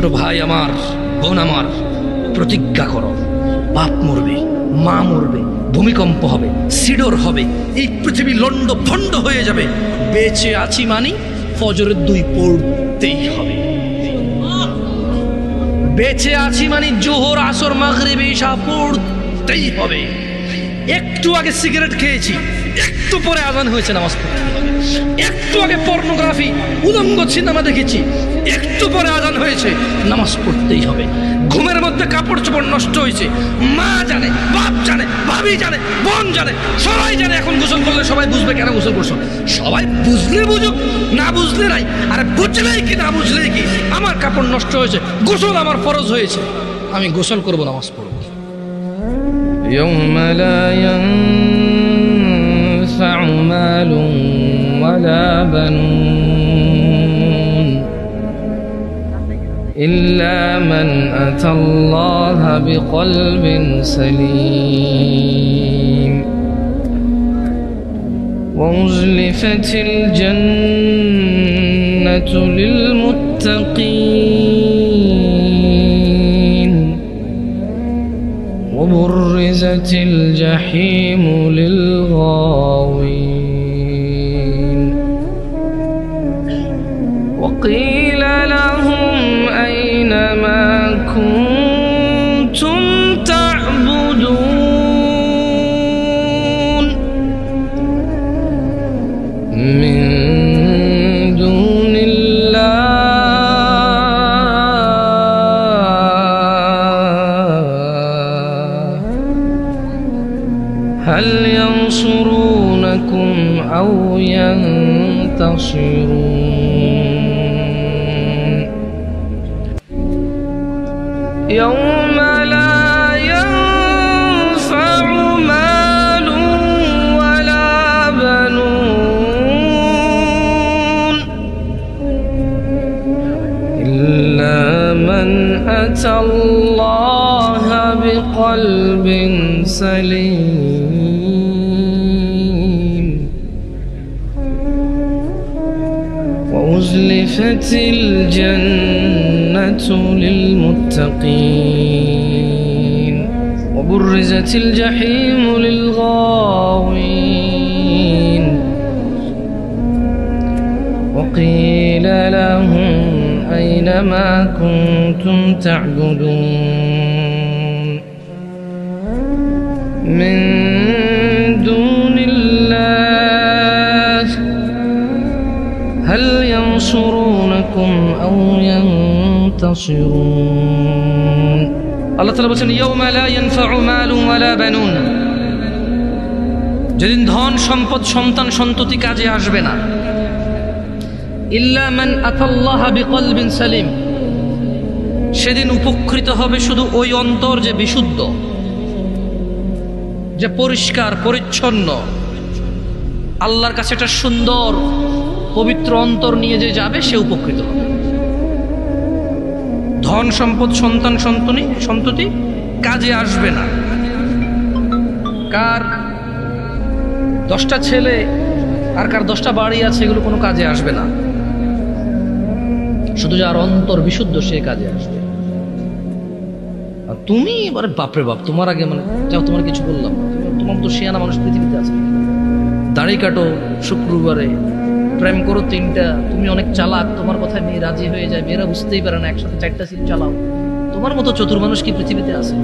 ছোট ভাই আমার, বোন আমার, প্রতিজ্ঞা করো, বাপ মরবে, মা মরবে, ভূমিকম্প হবে, সিডর হবে, এই পৃথিবী লন্ড ভন্ড হয়ে যাবে, বেঁচে আছি মানি ফজরের 2 পড়তেই হবে। বেঁচে আছি মানে জোহর, আসর, মাগরিব, ইশা পড়তেই হবে। একটু আগে সিগারেট খেয়েছি, একটু পরে আজান হয়েছে, নামাজ পড়তে হবে। একটু আগে পর্নোগ্রাফি, উলঙ্গ সিনেমা দেখেছি, একটু পরে আজান হয়েছে, নামাজ পড়তেই হবে। ঘুমের মধ্যে কাপড় চোপড় নষ্ট হয়েছে, মা জানে, বাপ জানে, ভাবি জানে, বোন জানে, সবাই জানে। এখন গোসল করলে সবাই বুঝবে কেন গোসল করছো। সবাই বুঝলে বুঝুক, না বুঝলে নাই। আরে বুঝলেই কি না বুঝলেই কি, আমার কাপড় নষ্ট হয়েছে, গোসল আমার ফরজ হয়েছে, আমি গোসল করবো, নামাজ পড়বো। يوم لا ينفع مال ولا بنون إلا من أتى الله بقلب سليم وأزلفت الجنة للمتقين وبرزت الجحيم للغاوين وقيل لهم أين ما كنتم تعبدون من دون هل ينصرونكم أو ينتصرون يوم لا ينفع مال ولا بنون إلا من أتى الله بقلب سليم وأزلفت الجنة للمتقين وبرزت الجحيم للغاوين وقيل لهم أين ما كنتم تعبدون من دون الله هل ينصرونكم أو ينتصرون الله تعالى বলেন يوم لا ينفع مال ولا بنون যেদিন ধন সম্পদ সন্তান সন্ততি কাজে আসবে না ইল্লা মান আতাল্লাহ বিকলবিন সালিম সেদিন উপকৃত হবে শুধু ওই অন্তর যে বিশুদ্ধ, যে পরিষ্কার পরিচ্ছন্ন, আল্লাহর কাছে একটা সুন্দর পবিত্র অন্তর নিয়ে যে যাবে সে উপকৃত হবে। ধন সম্পদ সন্তান সন্ততি কাজে আসবে না। কার 10টা ছেলে আর কার 10টা বাড়ি আছে এগুলো কোনো কাজে আসবে না, শুধু যার অন্তর বিশুদ্ধ সে কাজে আসবে। আর তুমি এবারে বাপরে বাপ, তোমার আগে মানে যাও, তোমার কিছু বললাম, তোমার তো শিয়ানা মানুষ পৃথিবীতে আছে। দাড়ি কাটো শুক্রবারে, প্রেম করো 3টা, তুমি অনেক চালাক, তোমার কথায় মেয়ে রাজি হয়ে যায়, মেয়েরা বুঝতেই পারে না, একসাথে 4টা সিট চালাও। তোমার মতো চতুর মানুষ কি পৃথিবীতে আছে?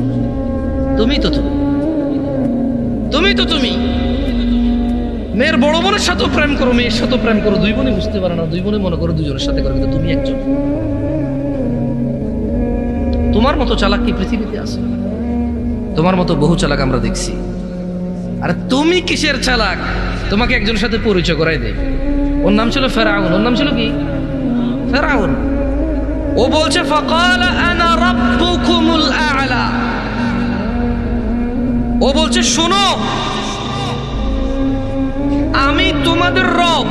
তুমি মেয়ের বড় বোনের সাথেও প্রেম করো, মেয়ের সাথেও প্রেম করো, 2 বোনে বুঝতে পারে না, 2 বোনে মনে করো 2জনের সাথে করো, কিন্তু তুমি একজন। তোমার মতো চালাক কি পৃথিবীতে আছে? তোমার মতো বহু চালাক আমরা দেখছি। আর তুমি কিসের চালাক? তোমাকে একজনের সাথে পরিচয় করাই দেয়, ওর নাম ছিল ফেরাউন। ওর নাম ছিল কি? ফেরাউন। ও বলছে ফাকালা আনা রাব্বুকুমুল আ'লা, ও বলছে শোনো আমি তোমাদের রব।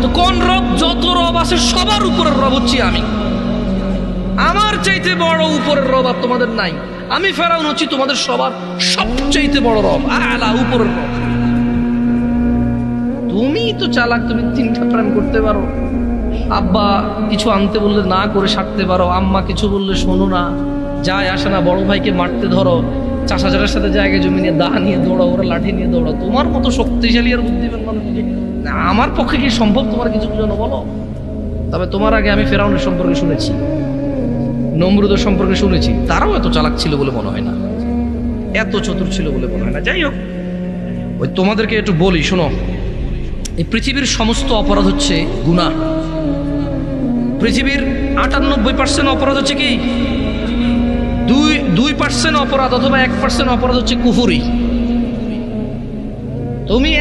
তো কোন রব? যত রব আছে সবার উপরের রব হচ্ছি আমি। আমার চাইতে বড় উপরের রব আর তোমাদের নাই। আমি ফেরাউন হচ্ছি তোমাদের সবার সবচাইতে বড় রব, আলা, উপরের রব। তুমি তো চালাক, তুমি 3টা প্রেম করতে পারো, আব্বা কিছু আনতে বললে না করে সারতে পারো, আম্মা কিছু বললে শোনো না, যায় আসে না, বড় ভাইকে মারতে ধরো, চাষাচারের সাথে জায়গায় জমি নিয়ে দা নিয়ে দৌড়াও, ওরা লাঠি নিয়ে দৌড়াও। তোমার মতো শক্তিশালী আর বুদ্ধিমান মানুষ না, আমার পক্ষে কি সম্ভব তোমার কিছু বোঝানো বলো? তবে তোমার আগে আমি ফেরাউনের সম্পর্কে শুনেছি, নমরুদের সম্পর্কে শুনেছি, তারাও এত চালাক ছিল বলে মনে হয় না, এত চতুর ছিল বলে মনে হয় না। যাই হোক, ওই তোমাদেরকে একটু বলি শোনো, এই পৃথিবীর সমস্ত অপরাধ হচ্ছে গুনাহ। পৃথিবীর 98% অপরাধ হচ্ছে কি? 2% অপরাধ অথবা 1% অপরাধ হচ্ছে কুফরি। তুমি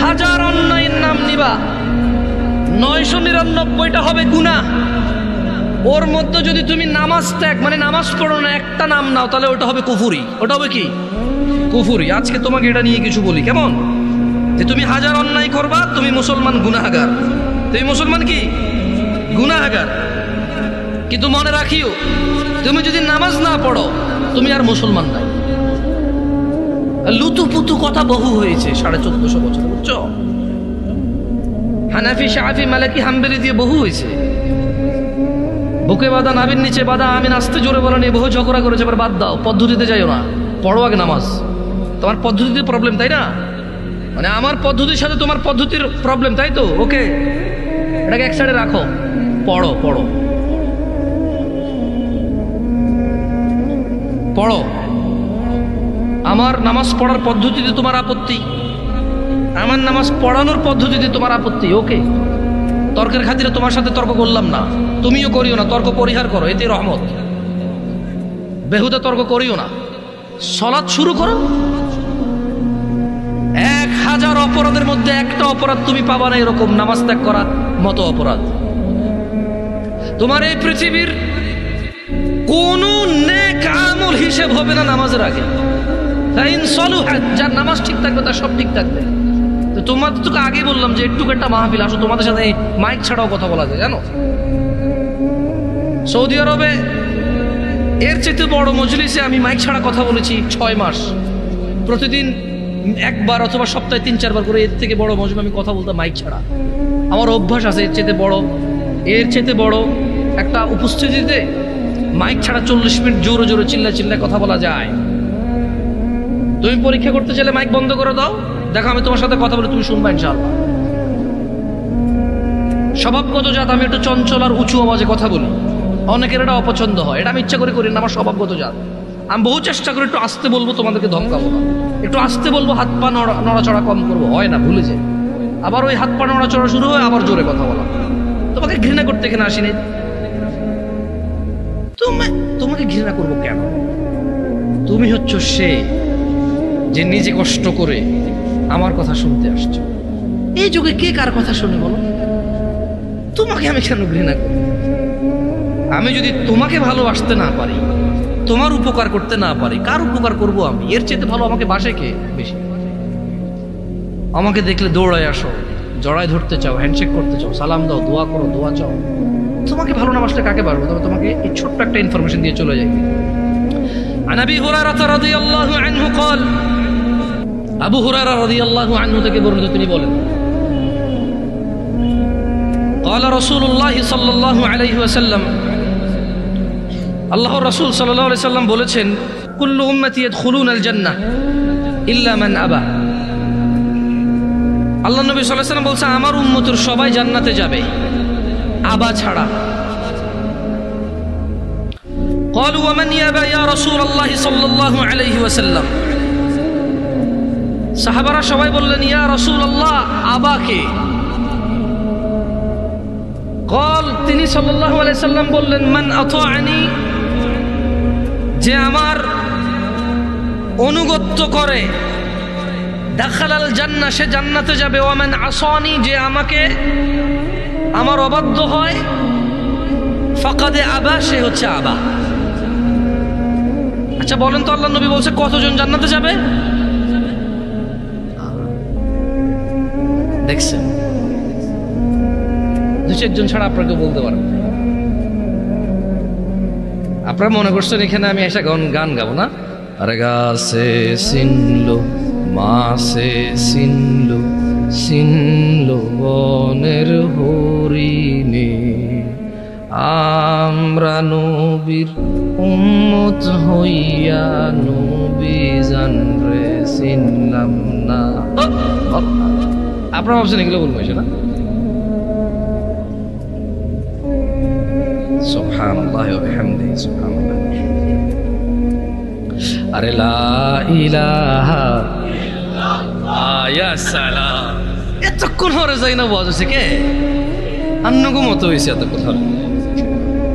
1000 অন্যায়ের নাম নিবা, 999টা হবে গুনাহ। ওর মধ্যে যদি তুমি নামাজ ত্যাগ মানে নামাজ পড়ো না, একটা নাম নাও, তাহলে ওটা হবে কুফরি। ওটা হবে কি? কুফরি। আজকে তোমাকে এটা নিয়ে কিছু বলি, কেমন? যে তুমি 1000 অন্যায় করবা, তুমি মুসলমান গুনাহগার, তুমি মুসলমান কি গুনাহগার। কিন্তু মনে রাখিও, তুমি যদি নামাজ না পড়ো, তুমি আর মুসলমান নাই। লুতুপুতু কথা বহু হয়েছে 1450 বছর, বুঝছো? হানাফি, শাফি, মালিকি, হাম্বলি দিয়ে বহু হয়েছে। বুকে বাঁধা, নাভির নিচে বাঁধা, আমি নাচতে জোরে বলা নিয়ে বহু ঝগড়া করেছে। এবার বাদ দাও, পদ্ধতিতে যাইও না, পড়ো আগে নামাজ। তোমার পদ্ধতিতে প্রবলেম, তাই না? মানে আমার পদ্ধতির সাথে তোমার পদ্ধতির প্রবলেম, তাই তো? ওকে, এটাকে এক সাইডে রাখো, পড়ো পড়ো পড়ো। আমার নামাজ পড়ার পদ্ধতিতে তোমার আপত্তি, আমার নামাজ পড়ানোর পদ্ধতিতে তোমার আপত্তি, ওকে। তর্কের খাতিরে তোমার সাথে তর্ক করলাম না, তুমিও করিও না, তর্ক পরিহার করো, এতে রহমত। বেহুদা তর্ক করিও না, সালাত শুরু করো। 1000 অপরাধের মধ্যে একটা অপরাধ তুমি পাবা না এরকম নামাজ ত্যাগ করার মতো অপরাধ। তোমার এই পৃথিবীর কোন নেক আমল হিসেব হবে না নামাজের আগে। যার নামাজ ঠিক থাকবে তার সব ঠিক থাকবে। তো তোমাদের তোকে আগে বললাম যে একটু একটা মাহফিল আসো, তোমাদের সাথে মাইক ছাড়াও কথা বলা যায়, জানো? সৌদি আরবে এর চেয়ে বড় মজলিসে আমি মাইক ছাড়া কথা বলেছি 6 মাস, প্রতিদিন একবার অথবা সপ্তাহে 3-4 বার করে। এর থেকে বড় মজলিসে আমি কথা বলতাম মাইক ছাড়া। আমার অভ্যাস আছে, এর চেয়ে বড় একটা উপস্থিতিতে মাইক ছাড়া 40 মিনিট জোরে জোরে চিল্লায় কথা বলা যায়। তুমি পরীক্ষা করতে চাইলে মাইক বন্ধ করে দাও, দেখো আমি তোমার সাথে কথা বলে তুমি শুনবা ইনশাআল্লাহ। স্বভাবগত জাত, আমি একটু চঞ্চল আর উঁচু আওয়াজে কথা বলি, অনেকের এটা অপছন্দ হয়, এটা আমি ইচ্ছা করে করি না, আমার স্বভাবগত জাত। আমি বহু চেষ্টা করি একটু আস্তে বলবো, তোমাদেরকে ধমকাবো না, একটু আস্তে বলবো, হাত পা নড়াচড়া কম করবো, হয় না, ভুলে যায়। আবার ওই হাত পা নড়াচড়া শুরু হয়, আবার জোরে কথা বলা। তোমাকে ঘৃণা করতে এখানে আসিনি, তোমাকে ঘৃণা করবো কেন? তুমি হচ্ছ সে যে নিজে কষ্ট করে আমার কথা শুনতে আসছো। এই যুগে কে কার কথা শুনে বলো? তোমাকে আমি কেন ঘৃণা করি? আমি যদি তোমাকে ভালোবাসতে না পারি, তোমার উপকার করতে না পারি, কার উপকার করব আমি? এর চেয়ে ভালো আমাকে বাসে কে বেশি? আমাকে দেখলে দৌড়ায় আসো, জড়ায় ধরতে চাও, হ্যান্ডশেক করতে চাও, সালাম দাও, দোয়া করো, দোয়া চাও। তোমাকে ভালো না বাসলে কাকে পারবো? তবে তোমাকে এই ছোট্ট একটা ইনফরমেশন দিয়ে চলে যাই। عن ابي هريره رضي الله عنه قال, আবু হুরায়রা রাদিয়াল্লাহু আনহু থেকে বর্ণিত, তিনি বলেন, قال رسول الله صلى الله عليه وسلم, আল্লাহর রাসূল সাল্লাল্লাহু আলাইহি সাল্লাম বলেছেন, কুল্লু উম্মতি ইয়াদখুলুনা আল জান্নাহ ইল্লা মান আবা। আল্লাহ নবী সাল্লাল্লাহু আলাইহি সাল্লাম বলছেন, আমার উম্মতের সবাই জান্নাতে যাবে, আবা ছাড়া। قالوا ومن يابى يا رسول الله صلى الله عليه وسلم। সাহাবারা সবাই বললেন, ইয়া রাসূলুল্লাহ, আবা কে? قال, তিনি সাল্লাল্লাহু আলাইহি সাল্লাম বললেন, মান আতাআনি, যে আমার অনুগত্য করে, দাখালাল জান্নাহ, সে জান্নাতে যাবে। ওয়া মান আসানি, যে আমাকে আমার অবাধ্য হয়, ফাকাদ আবা, সে হচ্ছে আবা। আচ্ছা বলেন তো, আল্লাহ নবী বলছে কতজন জান্নাতে যাবে? দেখছেন, 2-4 জন ছাড়া আপনাকে বলতে পারেন। আপনারা মনে করছেন এখানে আমি এসে গান গাবো না? আরে গাছে সিনলো, মাছে সিনলো, চিনল বনের হরিণে, আমরা নবীর উম্মত হইয়া নবী জানরে চিনলাম না। আপনারা ভাবছেন এগুলো বলবো না? সুবহানাল্লাহি ওয়া বিহামদিহি, সুবহানাল্লাহ। আরে লা ইলাহা ইল্লাল্লাহ, ইয়া সালাম। এতক্ষণ হরে যাই না ওয়াজ হইছে কে? আন্নগো মতো হইছে এতক্ষণ হরে।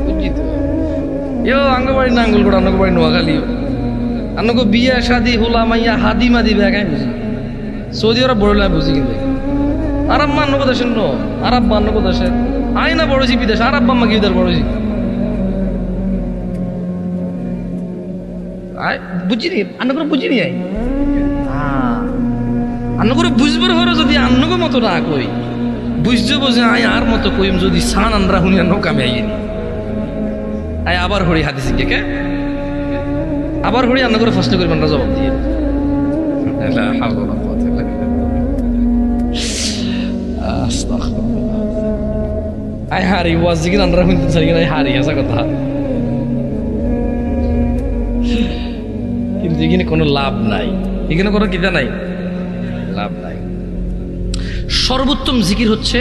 বুঝছি তো ইয়ো আঙ্গবাড়ি নাঙ্গলগোড়া, আন্নগবাড়ি নোয়াখালী, আন্নগো বিয়া শাদি হোলা মাইয়া হাদি মাদি ব্যাগাই বুঝি। সৌদি আরব বড় বুঝি কিন্তু আরব মা আন্নগো দেশের নো, আরব মা আন্নগো দেশের আই না বড়ছি বিদেশ, আরব বাম্মা কি বিদার বড়ছি বুঝিনি, আন্ন করে বুঝিনি। আন্ন করে বুঝবার হরো যদি আন্নগো মতো না কই, বুঝতে বোঝে আই আর মতো কইম যদি সান আনরা হুনি আন্ন কামে আইনি আই আবার হরি হাদিসি কে আবার হরি আন্ন করে ফার্স্ট করি আমরা জবাব দিয়ে আই হারি ওয়াজ জিগিন আনরা হুনতে চাই না, হারি আসা কথা। কিন্তু এখানে কোনো লাভ নাই, এখানে কোনো কিতা নাই, লাভ নাই। সর্বোত্তম জিকির হচ্ছে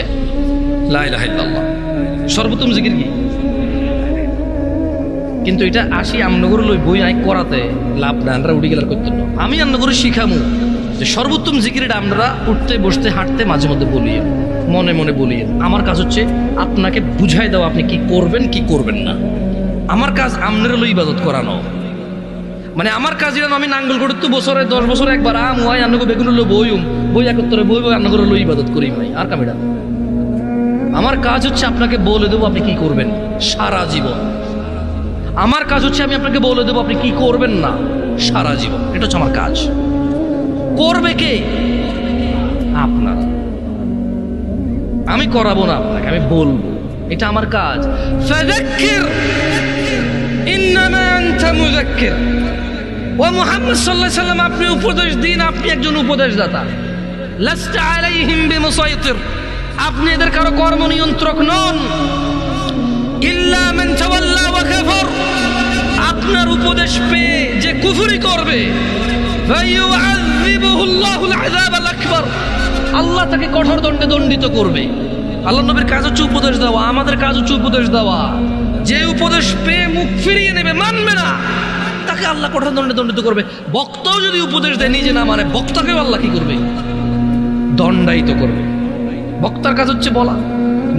লা ইলাহা ইল্লাল্লাহ। সর্বোত্তম জিকির কি? কিন্তু এটা আসি আমনগর লই বই আই করাতে লাভ না, আমরা উঠে গেলার করতে না। আমি আমনগর শিখামু যে সর্বোত্তম জিকির এটা আমরা উঠতে বসতে হাঁটতে মাঝে মধ্যে বলি, মনে মনে বলি। আমার কাজ হচ্ছে আপনাকে বুঝাই দেওয়া আপনি কি করবেন কি করবেন না। আমার কাজ আমনের লই ইবাদত করানো, মানে আমার কাজ এটা আমি নাঙ্গল করে তো বছরে 10 বছরে একবার আম হয় আন্নগো বেগুন লো বইম বই একত্তরে বই বই আন্নগর লই ইবাদত করি ভাই। আর কামিটা আমার কাজ হচ্ছে আপনাকে বলে দেবো আপনি কি করবেন সারা জীবন। আমার কাজ হচ্ছে আমি আপনাকে বলে দেবো আপনি কি করবেন না সারা জীবন। এটা হচ্ছে আমার কাজ। করবে কে? আপনারা। আমি করাবো না আপনাকে, আমি বলবো, এটা আমার কাজ। ফাযাক্কির ইন্নামা আনতা মুযাক্কির। ও মুহাম্মদ সাল্লাল্লাহু আলাইহি সাল্লাম, আপনি উপদেশ দিন, আপনি একজন উপদেশদাতা। লাস্তা আলাইহিম বিমুসাইতির, আপনি এদের কারো কর্ম নিয়ন্ত্রক নন। ইল্লা মান তাওয়াল্লা ওয়া কাফার, আপনার উপদেশ পেয়ে যে কুফরি করবে, ফায়ুআযিবুহুল্লাহুল আযাবাল আকবার, আল্লাহ তাকে কঠোর দণ্ডে দণ্ডিত করবে। আল্লাহ নবীর কাজ হচ্ছে উপদেশ দেওয়া, আমাদের কাজ হচ্ছে উপদেশ দেওয়া। যে উপদেশ পেয়ে মুখ ফিরিয়ে নেবে, মানবে না, তাকে আল্লাহ কঠোর দণ্ডে দণ্ডিত করবে। বক্তাও যদি উপদেশ দেয় নিজে না মানে, বক্তাকেও আল্লাহ কি করবে? দণ্ডায়িত করবে। বক্তার কাজ হচ্ছে বলা,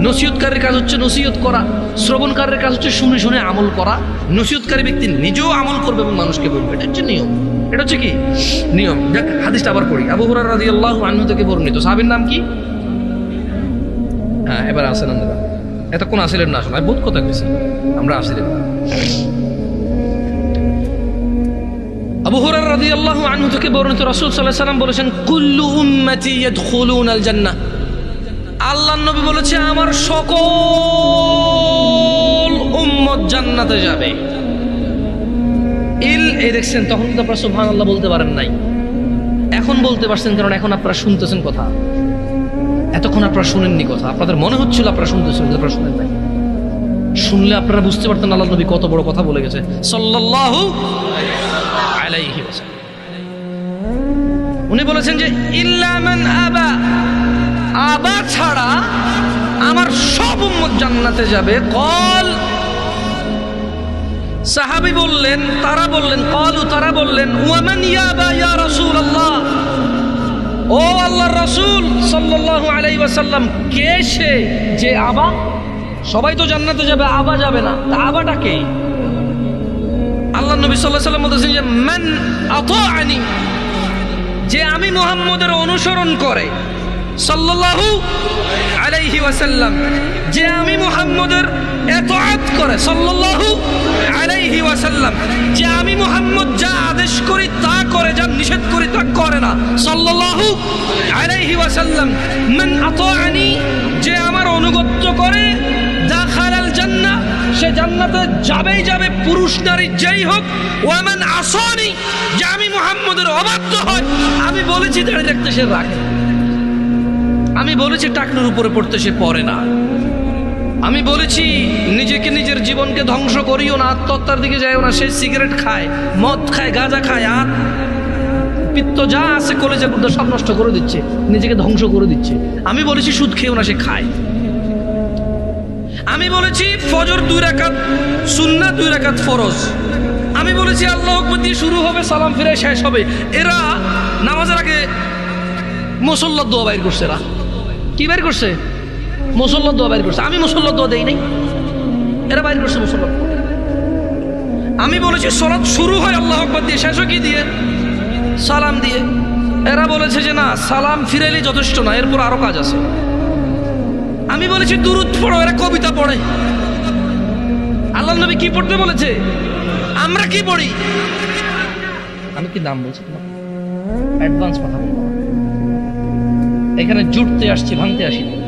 নসিহতকারীর কাজ হচ্ছে নসিহত করা, শ্রবণকারীর কাজ হচ্ছে শুনে শুনে আমল করা। নসিহতকারী ব্যক্তি নিজেও আমল করবে এবং মানুষকে বলবে। এটা হচ্ছে নিয়ম, এটা হচ্ছে কি নিয়ম। দেখ হাদিসটা আবার পড়ি। আবু হুরায়রা রাদিয়াল্লাহু আনহু থেকে বর্ণিত। সাহাবীর নাম কি? হ্যাঁ, এবার আসেন আপনারা। এতক্ষণ আসিলেন না, আসলে বহুত কথা কইছি, আমরা আসিলেন না। আবু হুরায়রা রাদিয়াল্লাহু আনহু থেকে বর্ণিত, রাসূল সাল্লাল্লাহু আলাইহি ওয়াসাল্লাম বলেছেন, কুল্লু উম্মতি ইয়াদখুলুনাল জান্নাহ। আল্লাহর নবী বলেছে আমার সকল উম্মত জান্নাতে যাবে। এই দেখছেন, তখন কিন্তু আপনারা সুবহানাল্লাহ বলতে পারেন নাই, এখন বলতে পারছেন, কারণ এখন আপনারা শুনতেছেন কথা। এতক্ষণ আপনারা শুনেননি কথা, আপনাদের মনে হচ্ছিল আপনারা শুনতেছেন, আপনারা শুনেন নাই। শুনলে আপনারা বুঝতে পারতেন আল্লাহর নবী কত বড় কথা বলে গেছে সাল্লাল্লাহু আলাইহি ওয়াসাল্লাম। উনি বলেছেন যে ইল্লা মান আবা, আবা ছাড়া আমার সব উম্মত জান্নাতে যাবে। কল, সাহাবী বললেন, তারা বললেন, কলু, তারা বললেন, ওয়ামান ইয়াবা ইয়া রাসূলুল্লাহ, ও আল্লাহর রাসূল সাল্লাল্লাহু আলাইহি ওয়াসাল্লাম, কে সে যে আবা? সবাই তো জান্নাতে যাবে, আবা যাবে না, তা আবাটা কে? আল্লাহর নবী সাল্লাল্লাহু আলাইহি ওয়াসাল্লাম বলেছেন যে মান আতাআনি, যে আমি মুহাম্মদের অনুসরণ করে, সাল্লাল্লাহু আলাইহি ওয়াসাল্লাম, যে আমি মুহাম্মদের ইতাআত করে, সাল্লাল্লাহু আলাইহি ওয়াসাল্লাম, যে আমি মুহাম্মদ যা আদেশ করি তা করে, যা নিষেধ করি তা করে না, সাল্লাল্লাহু আলাইহি ওয়াসাল্লাম। মান আতাআনি, যে আমার অনুগত্য করে, দাখালাল জান্নাহ, সে জান্নাতে যাবেই যাবে, পুরুষ নারী যেই হোক। ওয়া মান আসানি, যে আমি মুহাম্মদের অবাধ্য হয়, আমি বলেছি দাঁড়িয়ে রাখতে সে রাখে। আমি বলেছি টাকনুর উপরে পড়তে সে পড়ে না। আমি বলেছি নিজেকে নিজের জীবনকে ধ্বংস করিও না, আত্মহত্যার দিকে যাইও না। সে সিগারেট খায়, মদ খায়, গাঁজা খায়, আর পিত্ত যা আছে কলেজের মধ্যে সব নষ্ট করে দিচ্ছে, নিজেকে ধ্বংস করে দিচ্ছে। আমি বলেছি সুদ খেয়েও না, সে খায়। আমি বলেছি ফজর 2 রাকাত সুন্নাত, 2 রাকাত ফরজ। আমি বলেছি আল্লাহু আকবার দিয়ে শুরু হবে, সালাম ফিরে শেষ হবে। এরা নামাজের আগে মুসল্লার দোয়া বাইর করছে। এরা কি বাইর করছে? মুসল্লার দোয়া বাইর করছে। আমি মুসল্লার দোয়া দেই নাই, এরা বাইর করছে মুসল্লার দোয়া। আমি বলেছি সালাত শুরু হয় আল্লাহু আকবার দিয়ে, শেষ হয় কি দিয়ে? সালাম দিয়ে। এরা বলেছে যে না, সালাম ফিরাইলে যথেষ্ট না, এরপর আরো কাজ আছে। আমি বলেছি দুরূদ পড়ো, এরা কবিতা পড়ে। আল্লাহর নবী কি পড়তে বলেছে? আমরা কি পড়ি? আমি কি নাম বলছি তোমার? অ্যাডভান্স কথা বলবো। এখানে জুটতে আসছি, ভাঙতে আসি নাই।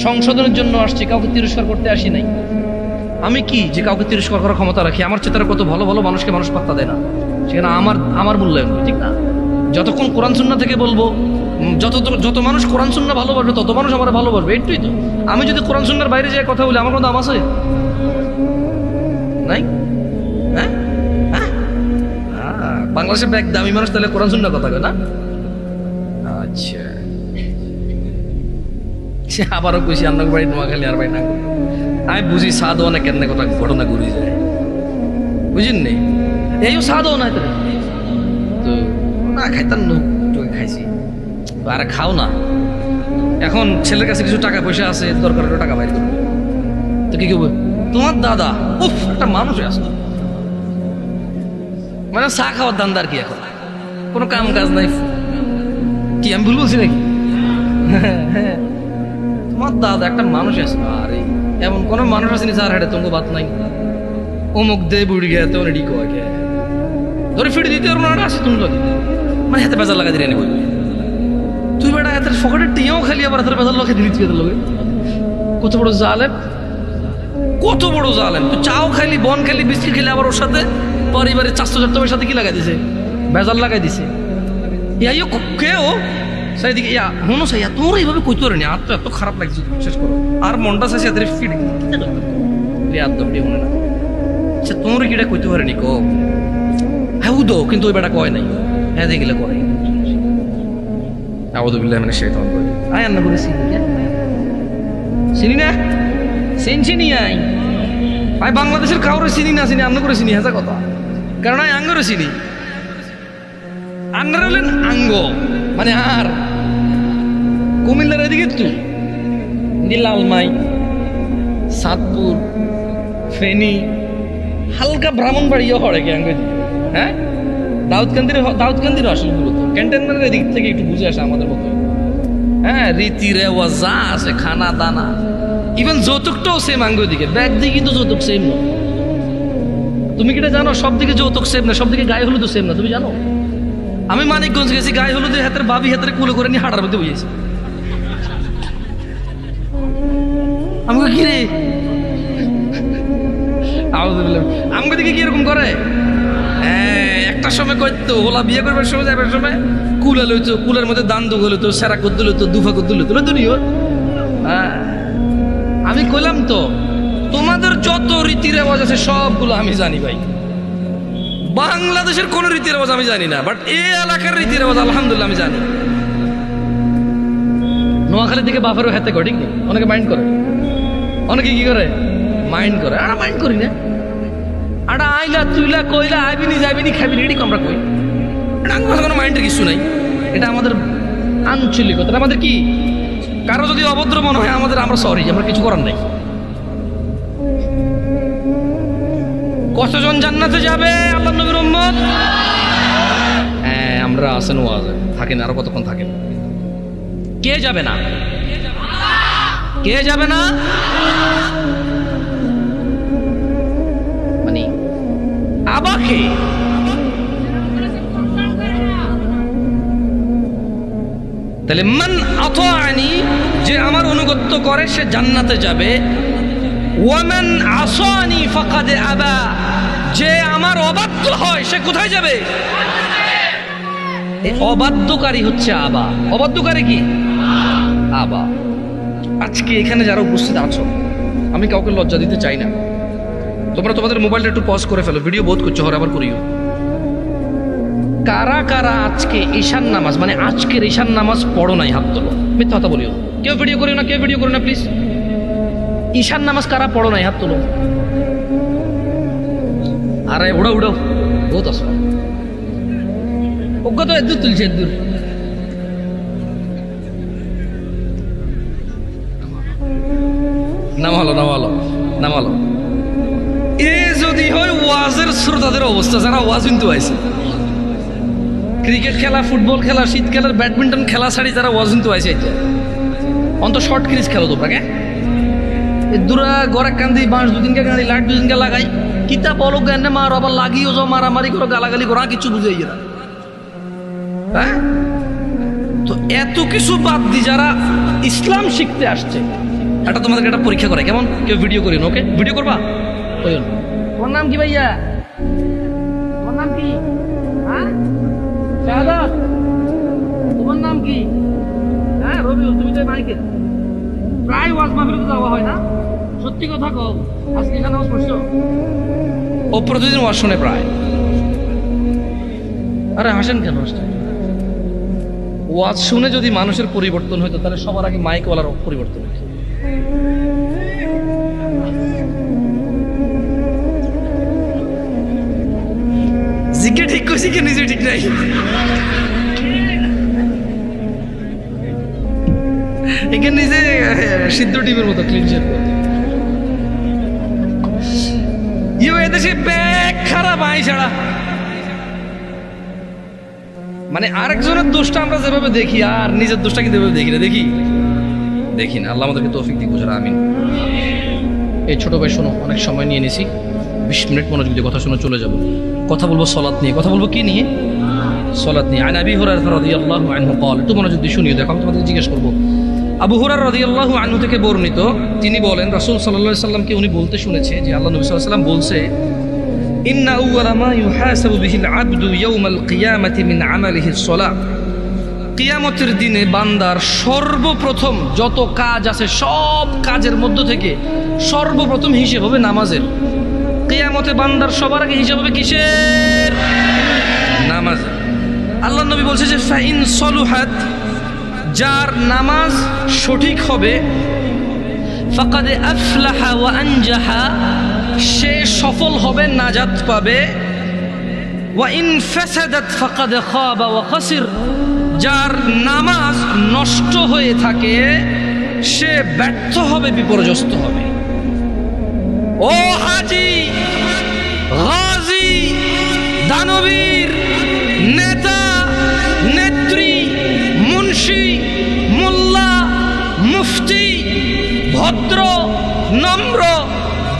সংশোধনের জন্য আসছি, কাউকে তিরস্কার করতে আসি নাই। আমি কি যে কাউকে তিরস্কার করার ক্ষমতা রাখি? আমার চেতারে কত ভালো ভালো মানুষকে মানুষ পাত্তা দেয় না, সেখানে আমার মূল্যায়ন, ঠিক না? যতক্ষণ কোরআন সুন্নাহ থেকে বলবো, যত মানুষ কোরআন সুন্নাহ ভালোবাসবে তত মানুষ আমার ভালোবাসবে। একটুই তো। আমি যদি কোরআন সুন্নাহর বাইরে যাই কথা বলি, আমার কোনো দাম আছে? নাই। হ্যাঁ, বাংলাদেশের ব্যাগ দামি মানুষ তাহলে কোরআন সুন্নাহর কথা কয় না? আচ্ছা, আবারও কইছি আপনার বাড়ি নোয়াখালী আর বাড়ি না। আমি বুঝি সাদও না কেন কথা ঘটনা ঘুরি যায়, বুঝিন নি? এইও সাদও না তো না, খাইতাম না, তোকে খাইছি। আর খাও না। এখন ছেলের কাছে কিছু টাকা পয়সা আছে, দরকার হলে টাকা বাইর করবে, তো কি করবে? তোমার দাদা উফ একটা মানুষ আছে, মানে চা খাওয়ার দান্দার কি? এখন কোনো কাম কাজ নাই। কি আমি ভুল বলছি নাকি? তোমার দাদা একটা মানুষ আছে। আরে এমন কোন মানুষ আছে নি যার হেঁটে তোমাকে বাত নাই? অমুক দে বুড়ি গে তো রেডি কয় কে ধরে ফিরে দিতে পারবো না, আসে তুমি যদি মানে হাতে বেজার লাগা দিয়ে বলবি তুই বেটা হাতের ফকটের টিয়াও খালি, আবার হাতের বেজার লোকে দিলি তুই লোকে। কত বড় জালেম, কত বড় জালেম! তুই চাও খাইলি, বন খাইলি, বিস্কিট খেলি, আবার ওর সাথে পরিবারের 400 সাথে কি লাগাই দিছে? বেজার লাগাই দিছে। ইয়াইও কেউ সাইদিকে ইয়া মনো সাইয়া তোর এইভাবে কইতে পারেনি, আর তো এত খারাপ লাগছে, শেষ করো। আর মনটা চাইছে এদের ফিট আদবটি মনে না, আচ্ছা তোর কিটা কইতে পারেনি কো? হ্যাঁ উদো, কিন্তু ওই বেটা কয় নাই। হ্যাঁ দেখলে করে আউযুবিল্লাহি মিনাশ শাইতানির রাজিম। আয় আন্না করে চিনি কে? চিনি না? চিনি আই ভাই, বাংলাদেশের কাউরে চিনি না, চিনি আন্না করে চিনি, হাজা কথা। কারণ আমি আঙ্গরে চিনি। আন্নারা হলেন আঙ্গ, মানে আর কুমিল্লার এদিকে তো নীলালমাই, সাতপুর, ফেনী, হালকা ব্রাহ্মণবাড়িও হরে কি আঙ্গ। হ্যাঁ, দাউদকান্দির আসলে মূলত ক্যান্টনমেন্টের এদিক থেকে একটু বুঝে আসে আমাদের মতো। হ্যাঁ, রীতি রেওয়াজ যা আছে, খানা দানা, ইভেন যৌতুকটাও সেম আঙ্গ দিকে। ব্যাগ দিয়ে কিন্তু যৌতুক সেম না। তুমি কিটা জানো? সব দিকে যৌতুক সেম না, সব দিকে গায়ে হলুদ সেম না। তুমি জানো? আমি মানিকগঞ্জ গেছি, গায়ে হলুদের হাতের বাবি হাতের কুলে করে নিয়ে হাঁটার মধ্যে বইয়েছি। আমাকে কি রে আমাকে দিকে কি এরকম করে? হ্যাঁ, একটা সময় করতো ওলা বিয়ে করবার সময়, যাবার সময় কুলা লইতো, কুলের মধ্যে দান দুগ লইতো, সেরা কদ্দু লইতো, দুফা কদ্দু লইতো, লইতো নিও। হ্যাঁ, আমি কইলাম তো তোমাদের যত রীতি রেওয়াজ আছে সবগুলো আমি জানি ভাই। বাংলাদেশের কোন রীতি রেওয়াজ আমি জানি না, বাট এই এলাকার রীতি রেওয়াজ আলহামদুলিল্লাহ আমি জানি। নোয়াখালীর দিকে বাফেরও হাতে করে, ঠিক নেই? অনেকে মাইন্ড করে, অনেকে কি করে মাইন্ড করে। আর মাইন্ড করি না। আর আইলা তুইলা কইলা আইবিনি যাইবিনি খাবিনি, এটি আমরা কই। কোনো মাইন্ডের কিছু নাই। এটা আমাদের আঞ্চলিকতা, আমাদের কি। কারো যদি অভদ্র মনে হয় আমাদের, আমরা সরি, আমরা কিছু করার নাই। কতজন জান্নাতে যাবে আল্লাহ নবীর উম্মত? হ্যাঁ, আমরা আছেন ওয়াজে থাকেন, আরো কতক্ষণ থাকেন। কে যাবে না? কে যাবে না? মানে আবাকে তাহলে মান আতাআনি, যে আমার অনুগত্য করে সে জান্নাতে যাবে। ওয়ামান আসানি ফাকাদ আবা, যে আমার অবাধ্য হয় সে কোথায় যাবে? এই অবাধ্যকারী হচ্ছে আবা। অবাধ্যকারী কি? আবা। আজকে এখানে যারা উপস্থিত আছো, আমি কাউকে লজ্জা দিতে চাই না, তোমরা তোমাদের মোবাইলটা একটু পজ করে ফেলো, ভিডিও বোধ করছো, হরে আবার করিও। কারা কারা আজকে ঈশান নামাজ, মানে আজকের ঈশান নামাজ পড়ো নাই? হাত তোলো। মিথ্যা কথা বলিও, কেউ ভিডিও করিও না, কেউ ভিডিও করো না প্লিজ। ঈশান নামাজ কারা পড়ো নাই? হাত তোলো। আরে উড়াও উড়াও, বহুত আসো, অজ্ঞ তো এদূর তুলছে, এদূর। নামালো নামালো নামালো। এ যদি হয় ওয়াজের শ্রোতাদের অবস্থা, যারা ওয়াজ কিন্তু আইছে, ক্রিকেট খেলা, ফুটবল খেলা, শীতকালের ব্যাডমিন্টন খেলা ছাড়ি যারা ওয়াজ কিন্তু আইছে, অন্ত শর্ট ক্রিজ খেলো তোমরা কে দূরা গড়া কান্দি বাঁশ দুদিনকে গাড়ি লাইট দুদিনকে লাগাই কিতা বলো জ্ঞানে মার আবার লাগিও যাও, মারামারি করো, গালাগালি করো, কিছু বুঝে না। হ্যাঁ, তো এত কিছু বাদ দি যারা ইসলাম শিখতে আসছে, এটা তোমাদেরকে একটা পরীক্ষা করে, কেমন? কেউ ভিডিও করি না, ওকে ভিডিও করবা? তোমার নাম কি ভাইয়া? তোমার নাম কি? হ্যাঁ শাহাদাত, তোমার নাম কি? হ্যাঁ রবিউল, তুমি তো মাইকে প্রায় ওয়াজ মাহফিলে যাওয়া হয় না? সত্যি কথা কও, আজকে এখানে নামাজ পড়ছো? ও প্রতিদিন ওয়াজ শুনে প্রায়। আরে হাসেন কেন? ওয়াজ শুনে যদি মানুষের পরিবর্তন হইতো, তাহলে সবার আগে মাইকওয়ালার পরিবর্তন হইতো। জিকে ঠিক করছি কি নিজে ঠিক নাই? এখানে নিজে সিদ্ধ টিমের মতো ক্লিন শেপ করতে। এদেশে ব্যাগ খারাপ আই ছাড়া, মানে আরেকজনের দোষটা আমরা যেভাবে দেখি, আর নিজের দোষটা কিন্তু এভাবে দেখি না। দেখি না। আল্লাহ আমাদেরকে তৌফিক দিক বুঝারা, আমিন। এই ছোট ভাই শোনো, অনেক সময় নিয়ে নিছি, 20 মিনিট মনোযোগ দিয়ে কথা শুনে চলে যাব। কথা বলবো সলাত নিয়ে। কথা বলবো কি নিয়ে? সলাত নিয়ে। আন আবি হুরায়রা রাদিয়াল্লাহু আনহু قال, একটু মনোযোগ দিয়ে শুনিও, দেখো আমি তোমাদের জিজ্ঞেস করবো। আবু হুরায়রা রাদিয়াল্লাহু আনহু থেকে বর্ণিত, তিনি বলেন রাসূল সাল্লাল্লাহু আলাইহি সাল্লামকে উনি বলতে শুনেছে যে আল্লাহ নবী সাল্লাল্লাহু আলাইহি সাল্লাম বলছে, ইন্না আউওয়ালা মা ইউহাসাবু বিহিল আবদু ইয়াউমাল কিয়ামাতি মিন আমালিহি সলাহ। কিয়ামতের দিনে বান্দার সর্বপ্রথম যত কাজ আছে, সব কাজের মধ্য থেকে সর্বপ্রথম হিসেব হবে নামাজের। কিয়ামতে বান্দার সবার আগে হিসাব হবে কিসের? নামাজ। আল্লাহ নবী বলছে যে ফাইন সলুহাত, যার নামাজ সঠিক হবে, ফাকাদ আফলাহা ওয়া আনজাহা, সে সফল হবে, নাজাত পাবে। ওয়া ইন ফাসাদাত ফাকাদ খাবা ওয়া খাসির, যার নামাজ নষ্ট হয়ে থাকে সে ব্যর্থ হবে, বিপর্যস্ত হবে। ও হাজি, গাজী, দানবীর, নেতা, নেত্রী, মুন্সি, মোল্লা, মুফতি, ভদ্র, নম্র,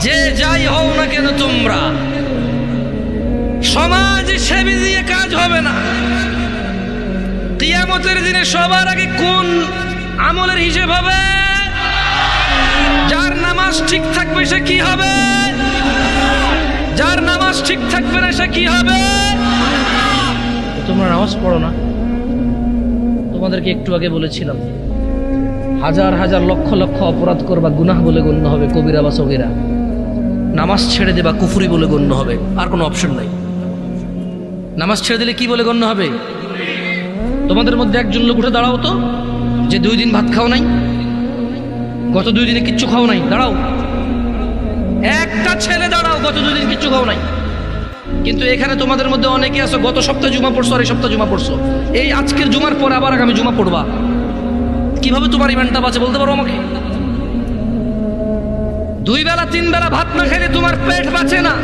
যে যাই হও না কেন, তোমরা সমাজ সেবী দিয়ে কাজ হবে না। কিয়ামতের দিনে সবার আগে কোন আমলের হিসেব হবে? যার নামাজ ঠিক থাকবে সে কি হবে? যার নামাজ ঠিক থাকবে না সে কি হবে? তোমরা নামাজ পড়ো না, তোমাদেরকে একটু আগে বলেছিলাম, হাজার হাজার লক্ষ লক্ষ অপরাধ করবা, গুনাহ বলে গণ্য হবে, কবিরা বা সগীরা। নামাজ ছেড়ে দেবা, কুফরি বলে গণ্য হবে, আর কোনো অপশন নাই। নামাজ ছেড়ে দিলে কি বলে গণ্য হবে? তোমাদের মধ্যে একজন লোক উঠে দাঁড়াও তো, যে 2 দিন ভাত খাও নাই, গত 2 দিনে কিচ্ছু খাও নাই, দাঁড়াও। একটা ছেলে দাঁড়াও, গত 2 দিন কিচ্ছু খাও নাই। কিন্তু এখানে তোমাদের মধ্যে অনেকে আছো, গত সপ্তাহে জুমা পড়ছো, আর এই সপ্তাহে জুমা পড়ছো, এই আজকের জুমার পরে আবার আগামী জুমা পড়বা। কিভাবে তোমার ইমানটা বাঁচে বলতে পারো আমাকে? 2 বেলা 3 বেলা ভাত না খেলে তোমার পেট বাঁচে না,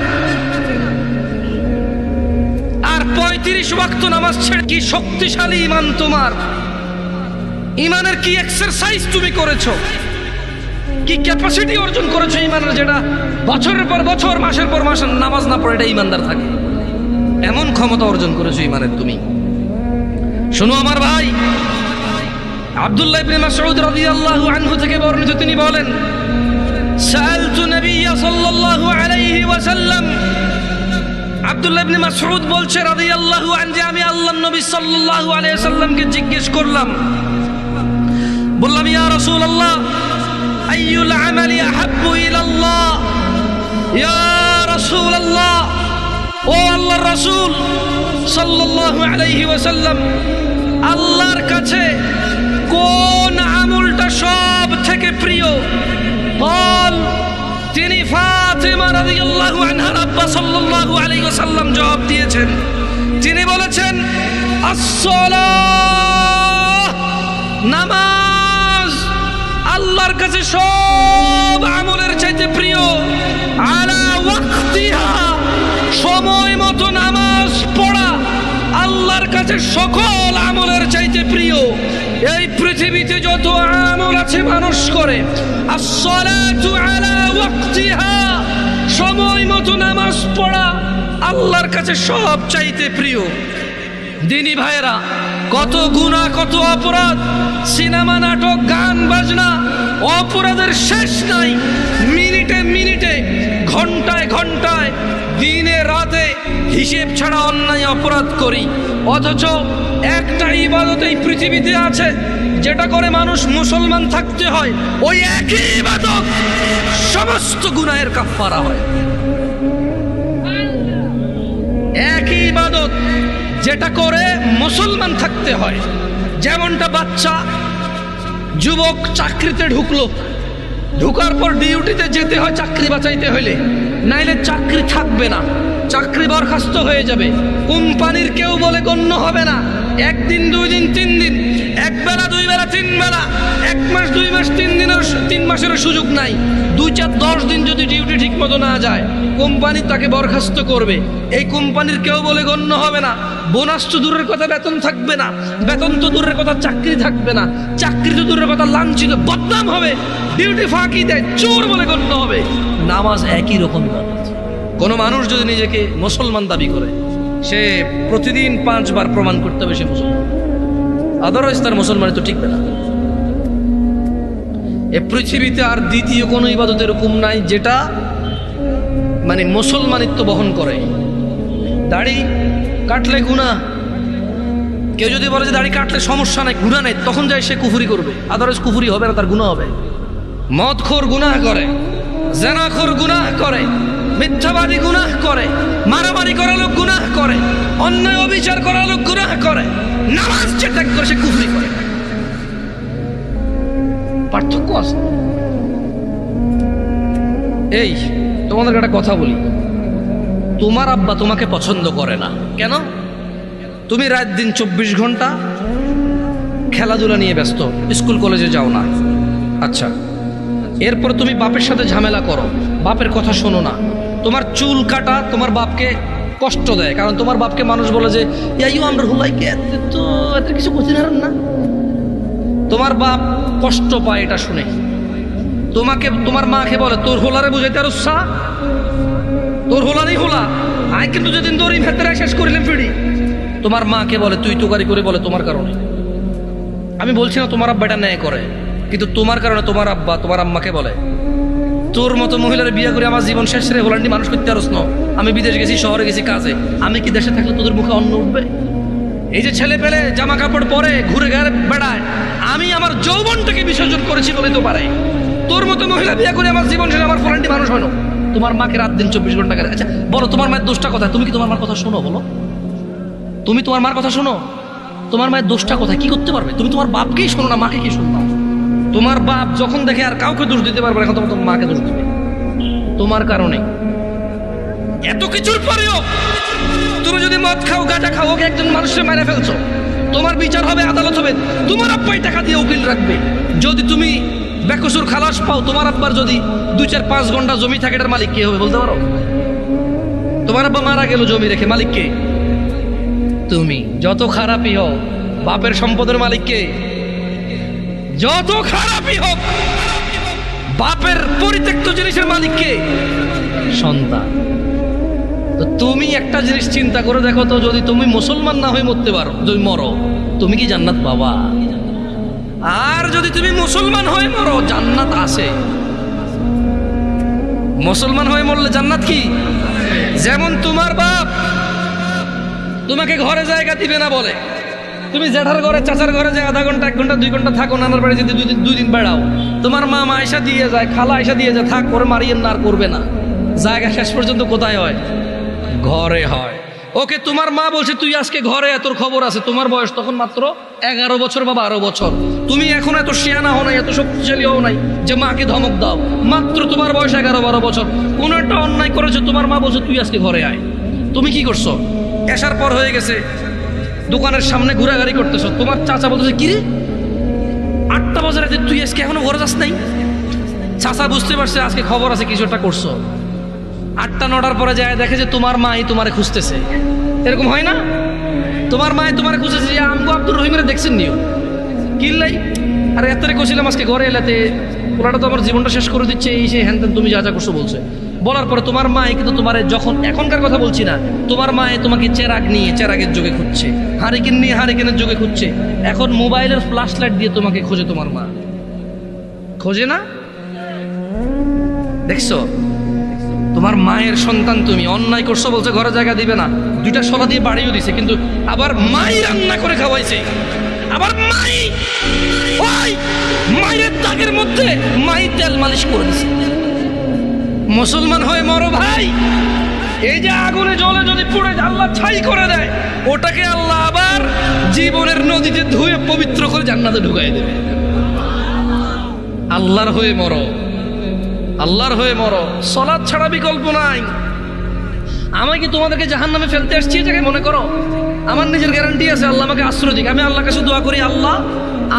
আর 35 ওয়াক্ত নামাজ ছেড়ে কি শক্তিশালী ইমান তোমার! ইমানের কি এক্সারসাইজ তুমি করেছো, কি ক্যাপাসিটি অর্জন করেছো ইমানের, যেটা বছরের পর বছর, মাসের পর মাস নামাজ না পড়ে এটা ইমানদার থাকে, এমন ক্ষমতা অর্জন করেছো ইমানের তুমি। শোনো আমার ভাই, আব্দুল্লাহ ইবনে মাসউদ রাদিয়াল্লাহু আনহু থেকে বর্ণিত, তিনি বলেন, সাআলতু নবিয়্য সাল্লাল্লাহু আলাইহি ওয়াসাল্লাম, আব্দুল্লাহ ইবনে মাসউদ বলছে রাদিয়াল্লাহু আনহু, যে আমি আল্লাহর নবী সাল্লাল্লাহু আলাইহি ওয়াসাল্লামকে জিজ্ঞেস করলাম, বললাম ইয়া রাসূলুল্লাহ আইয়ুল আমালি আহাব্বু ইলাল্লাহ, ইয়া রাসূলুল্লাহ, ও আল্লাহর রাসূল সাল্লাল্লাহু আলাইহি ওয়াসাল্লাম, আল্লাহর কাছে কোন আমলটা সব থেকে প্রিয়? বল। তিনি ফাতিমা রাদিয়াল্লাহু আনহার আব্বা সাল্লাল্লাহু আলাইহি ওয়াসাল্লাম জবাব দিয়েছেন, তিনি বলেছেন আসসালাহ, নামাজ আল্লাহর কাছে সব আমলের চাইতে প্রিয়। আলা ওয়াক্তিহা, সময় মতো নামাজ পড়া আল্লাহর কাছে সকল আমলের চাইতে প্রিয়। এই পৃথিবীতে যত আমল আছে মানুষ করে, আসসালাতু আলা ওয়াক্তিহা, সময় মতো নামাজ পড়া আল্লাহর কাছে সব চাইতে প্রিয়। দিনী ভাইয়েরা, কত গুনাহ, কত অপরাধ, সিনেমা, নাটক, গান বাজনা, অপরাধের শেষ নাই। মিনিটে মিনিটে, ঘন্টায় ঘন্টায়, দিনে রাতে হিসেব ছাড়া অন্যায় অপরাধ করি। অথচ একটা ইবাদত এই পৃথিবীতে আছে যেটা করে মানুষ মুসলমান থাকতে হয়, ওই একই ইবাদত সমস্ত গুনাহের কাফারা হয়। একই ইবাদত যেটা করে মুসলমান থাকতে হয়। যেমনটা বাচ্চা যুবক চাকরিতে ঢুকলো, ঢুকার পর ডিউটিতে যেতে হয় চাকরি বাঁচাইতে হইলে, নাইলে চাকরি থাকবে না, চাকরি বরখাস্ত হয়ে যাবে, কোম্পানির কেউ বলে গণ্য হবে না। একদিন, দুই দিন, তিন দিন, এক বেলা, দুই বেলা, তিন বেলা, এক মাস, দুই মাস, 3 মাসেরও সুযোগ নাই। 2, 4, 10 দিন যদি ডিউটি ঠিক মতো না যায়, কোম্পানি তাকে বরখাস্ত করবে। এই কোম্পানির কেউ বলে গণ্য হবে না। বোনাস তো দূরের কথা, বেতন থাকবে না, বেতন তো দূরের কথা, চাকরি থাকবে না, চাকরি তো দূরের কথা, লাঞ্ছিত, বদনাম হবে, ডিউটি ফাঁকি দেয়, চোর বলে গণ্য হবে। নামাজ একই রকম ইবাদত। কোনো মানুষ যদি নিজেকে মুসলমান দাবি করে, সে প্রতিদিন 5 বার প্রমাণ করতে হবে সে মুসলমান, আদারওয়াইজ তার মুসলমানি তো টিকবে না। এ পৃথিবীতে আর দ্বিতীয় কোনো ইবাদত এরকম নাই যেটা মানে মুসলমানিত্ব বহন করে। দাড়ি কাটলে গুনাহ, কেউ যদি বলে যে দাড়ি কাটলে সমস্যা নাই, গুনাহ নাই, তখন যায় সে কুফরি করবে, আদারওয়াইজ কুফরি হবে না, তার গুনাহ হবে। মদখোর গুনাহ করে, জেনাখোর গুনাহ করে, মিথ্যাবাদী গুনাহ করে, মারামারি করা লোক গুনাহ করে, অন্যায় অবিচার করা লোক গুনাহ করে, নামাজ যে ত্যাগ করে সে কুফরি করে। পার্থক্য আছে। এই তোমাদের একটা কথা বলি, তোমার আব্বা তোমাকে পছন্দ করে না কেন? তুমি রাত দিন 24 ঘন্টা খেলাধুলা নিয়ে ব্যস্ত, স্কুল কলেজে যাও না। আচ্ছা, এরপর তুমি বাপের সাথে ঝামেলা করো, বাপের কথা শোনো না। তোমার চুল কাটা তোমার বাপকে কষ্ট দেয়, কারণ তোমার বাপকে মানুষ বলে যে ইয়াইও আমরা হুলাইকে তো এত কিছু কঠিন হারান না। তোমার বাপ কষ্ট পায় এটা শুনে। তোমাকে, তোমার মাকে বলে তোর হোলারে বুঝাইতে আর উৎসাহ, তোর হোলা নেই হোলা আয়, কিন্তু যেদিন দড়ি ভেতরে শেষ করিলেন ফিরি। তোমার মাকে বলে তুই তুকারি করে, বলে তোমার কারণে। আমি বলছি না তোমার আব্বা এটা ন্যায় করে, কিন্তু তোমার কারণে তোমার আব্বা তোমার আম্মাকে বলে তোর মতো মহিলার বিয়ে করে আমার জীবন শেষ রে, হোলান্ডি মানুষ করতে আর ন। আমি বিদেশ গেছি, শহরে গেছি কাজে, আমি কি দেশে থাকলে তোদের মুখে অন্ন উঠবে? এই যে ছেলে পেলে জামা কাপড় পরে ঘুরে ঘাড়ে বেড়ায়, আমি আমার যৌবনটাকে বিসর্জন করেছি বলে তো পারে। তোর মতো মহিলা বিয়ে করে আমার জীবন শেষে আমার ফোলান্ডি মানুষ হয় না। তোমার মাকে রাত দিন 24 ঘন্টা করে। আচ্ছা বলো, তোমার মায়ের দোষটা কোথায়? তুমি কি তোমার মার কথা শোনো? বলো, তুমি তোমার মার কথা শোনো? তোমার মায়ের দোষটা কোথায়? কি করতে পারবে? তুমি তোমার বাপকেই শোনো না, মাকে কি শুনবা? তোমার বাপ যখন দেখে আর কাউকে দোষ দিতে পারবে, এখন তোমার মাকে দোষ দিবে তোমার কারণে। এত কিছুর পরেও তুমি যদি মদ খাও, গাঁজা খাও, ওকে একজন মানুষকে মেরে ফেলছো, তোমার বিচার হবে, আদালত হবে, তোমার আব্বাই টাকা দিয়ে উকিল রাখবে। যদি তুমি বেকসুর খালাস পাও, তোমার আব্বার যদি 2, 4, 5 ঘন্টা জমি থাকে, এটার মালিক কে হবে বলতে পারো? তোমার আব্বা মারা গেল জমি রেখে, মালিক কে? তুমি। যত খারাপই হোক, বাপের সম্পদের মালিক কে? যত খারাপই হোক, বাপের পরিত্যক্ত জিনিসের মালিক কে? সন্তান। তো তুমি একটা জিনিস চিন্তা করে দেখো তো, যদি তুমি মুসলমান না হয়ে মরতে পারো, যদি মরো, তুমি কি জান্নাত পাবা? আর যদি তুমি মুসলমান হয়ে মরো, জান্নাত আছে। মুসলমান হয়ে মরলে জান্নাত কি? যেমন তোমার বাপ তোমাকে ঘরে জায়গা দিবে না বলে, তুমি জেঠার ঘরে চাচার ঘরে যে আধা ঘন্টা 1 ঘন্টা 2 ঘন্টা থাকো, নানার বাড়ি যদি 2 দিন বেড়াও, তোমার মা আয়সা দিয়ে যায়, খালা আয়সা দিয়ে যায়, থাক করে মারিয়েন না, আর করবে না। জায়গা শেষ পর্যন্ত কোথায় হয়? ঘরে হয়। ওকে, তোমার মা বলছে তুই আজকে ঘরে, তোর খবর আছে। তোমার বয়স তখন মাত্র 11 বছর বা 12 বছর। তুমি এখন এত শিয়ানা হও নাই, এত শক্তিশালী হও নাই যে মাকে ধমক দাও। মাত্র তোমার বয়স 11-12 বছর। কোন একটা অন্যায় করেছো, তোমার মা বলছে তুই আজকে ঘরে আয়। তুমি কি করছো? এসার পর হয়ে গেছে, দোকানের সামনে ঘোরাঘুরি করতেছো। তোমার চাচা বলতেছে কি রে, 8টা বাজে রাতে তুই আজকে এখনো ঘরে যাস নাই? চাচা বুঝতে পারছে আজকে খবর আছে, কিছু একটা করছো। 8টা-9টার পরে যায় দেখে যে তোমার মাই তোমারে খুঁজতেছে। এরকম হয় না? তোমার মাই তোমারে খুঁজতেছে যে আমগো আব্দুর রহিমের দেখছেন নিও কিল্লাই, আরে এত কছিলাম আজকে ঘরে এলাতে, ওনাটা তো আমার জীবনটা শেষ করে দিচ্ছে, এই সেই হ্যান তুমি যা যা করছো বলছে। বলার পরে তোমার মাই কিন্তু তোমার যখন, এখনকার কথা বলছি না, তোমার মায়ে তোমাকে চেরাগ নিয়ে চেরাগের যোগে খুঁজছে, হারিকেন নিয়ে হারিকেনের যোগে খুঁজছে। এখন মোবাইলের ফ্ল্যাশ লাইট দিয়ে তোমাকে খোঁজে তোমার মা, খোঁজে না? দেখছো, তোমার মায়ের সন্তান তুমি, অন্যায় করছো বলছে ঘরে জায়গা দিবে না, 2টা শলা দিয়ে বাড়িও দিছে, কিন্তু আবার মাই রান্না করে খাওয়াইছে। আবার মাই ওই মায়ের দাগের মধ্যে মাই তেল মালিশ করে দিছে। মুসলমান হয়ে মরো ভাই। এই যে আগুনে জলে যদি পুড়ে আল্লাহ ছাই করে দেয়, ওটাকে আল্লাহ আবার জীবনের নদীতে ধুয়ে পবিত্র করে জান্নাতে ঢুকাই দেবে। আল্লাহর হয়ে মরো, আল্লাহর হয়ে মরো। সালাত ছাড়া বিকল্প নাই। আমি কি তোমাদেরকে জাহান্নামে ফেলতে আসছি এটাকে মনে করো? আমার নিজের গ্যারান্টি আছে, আল্লাহ আমাকে আশ্রয় দিক। আমি আল্লাহর কাছে দোয়া করি, আল্লাহ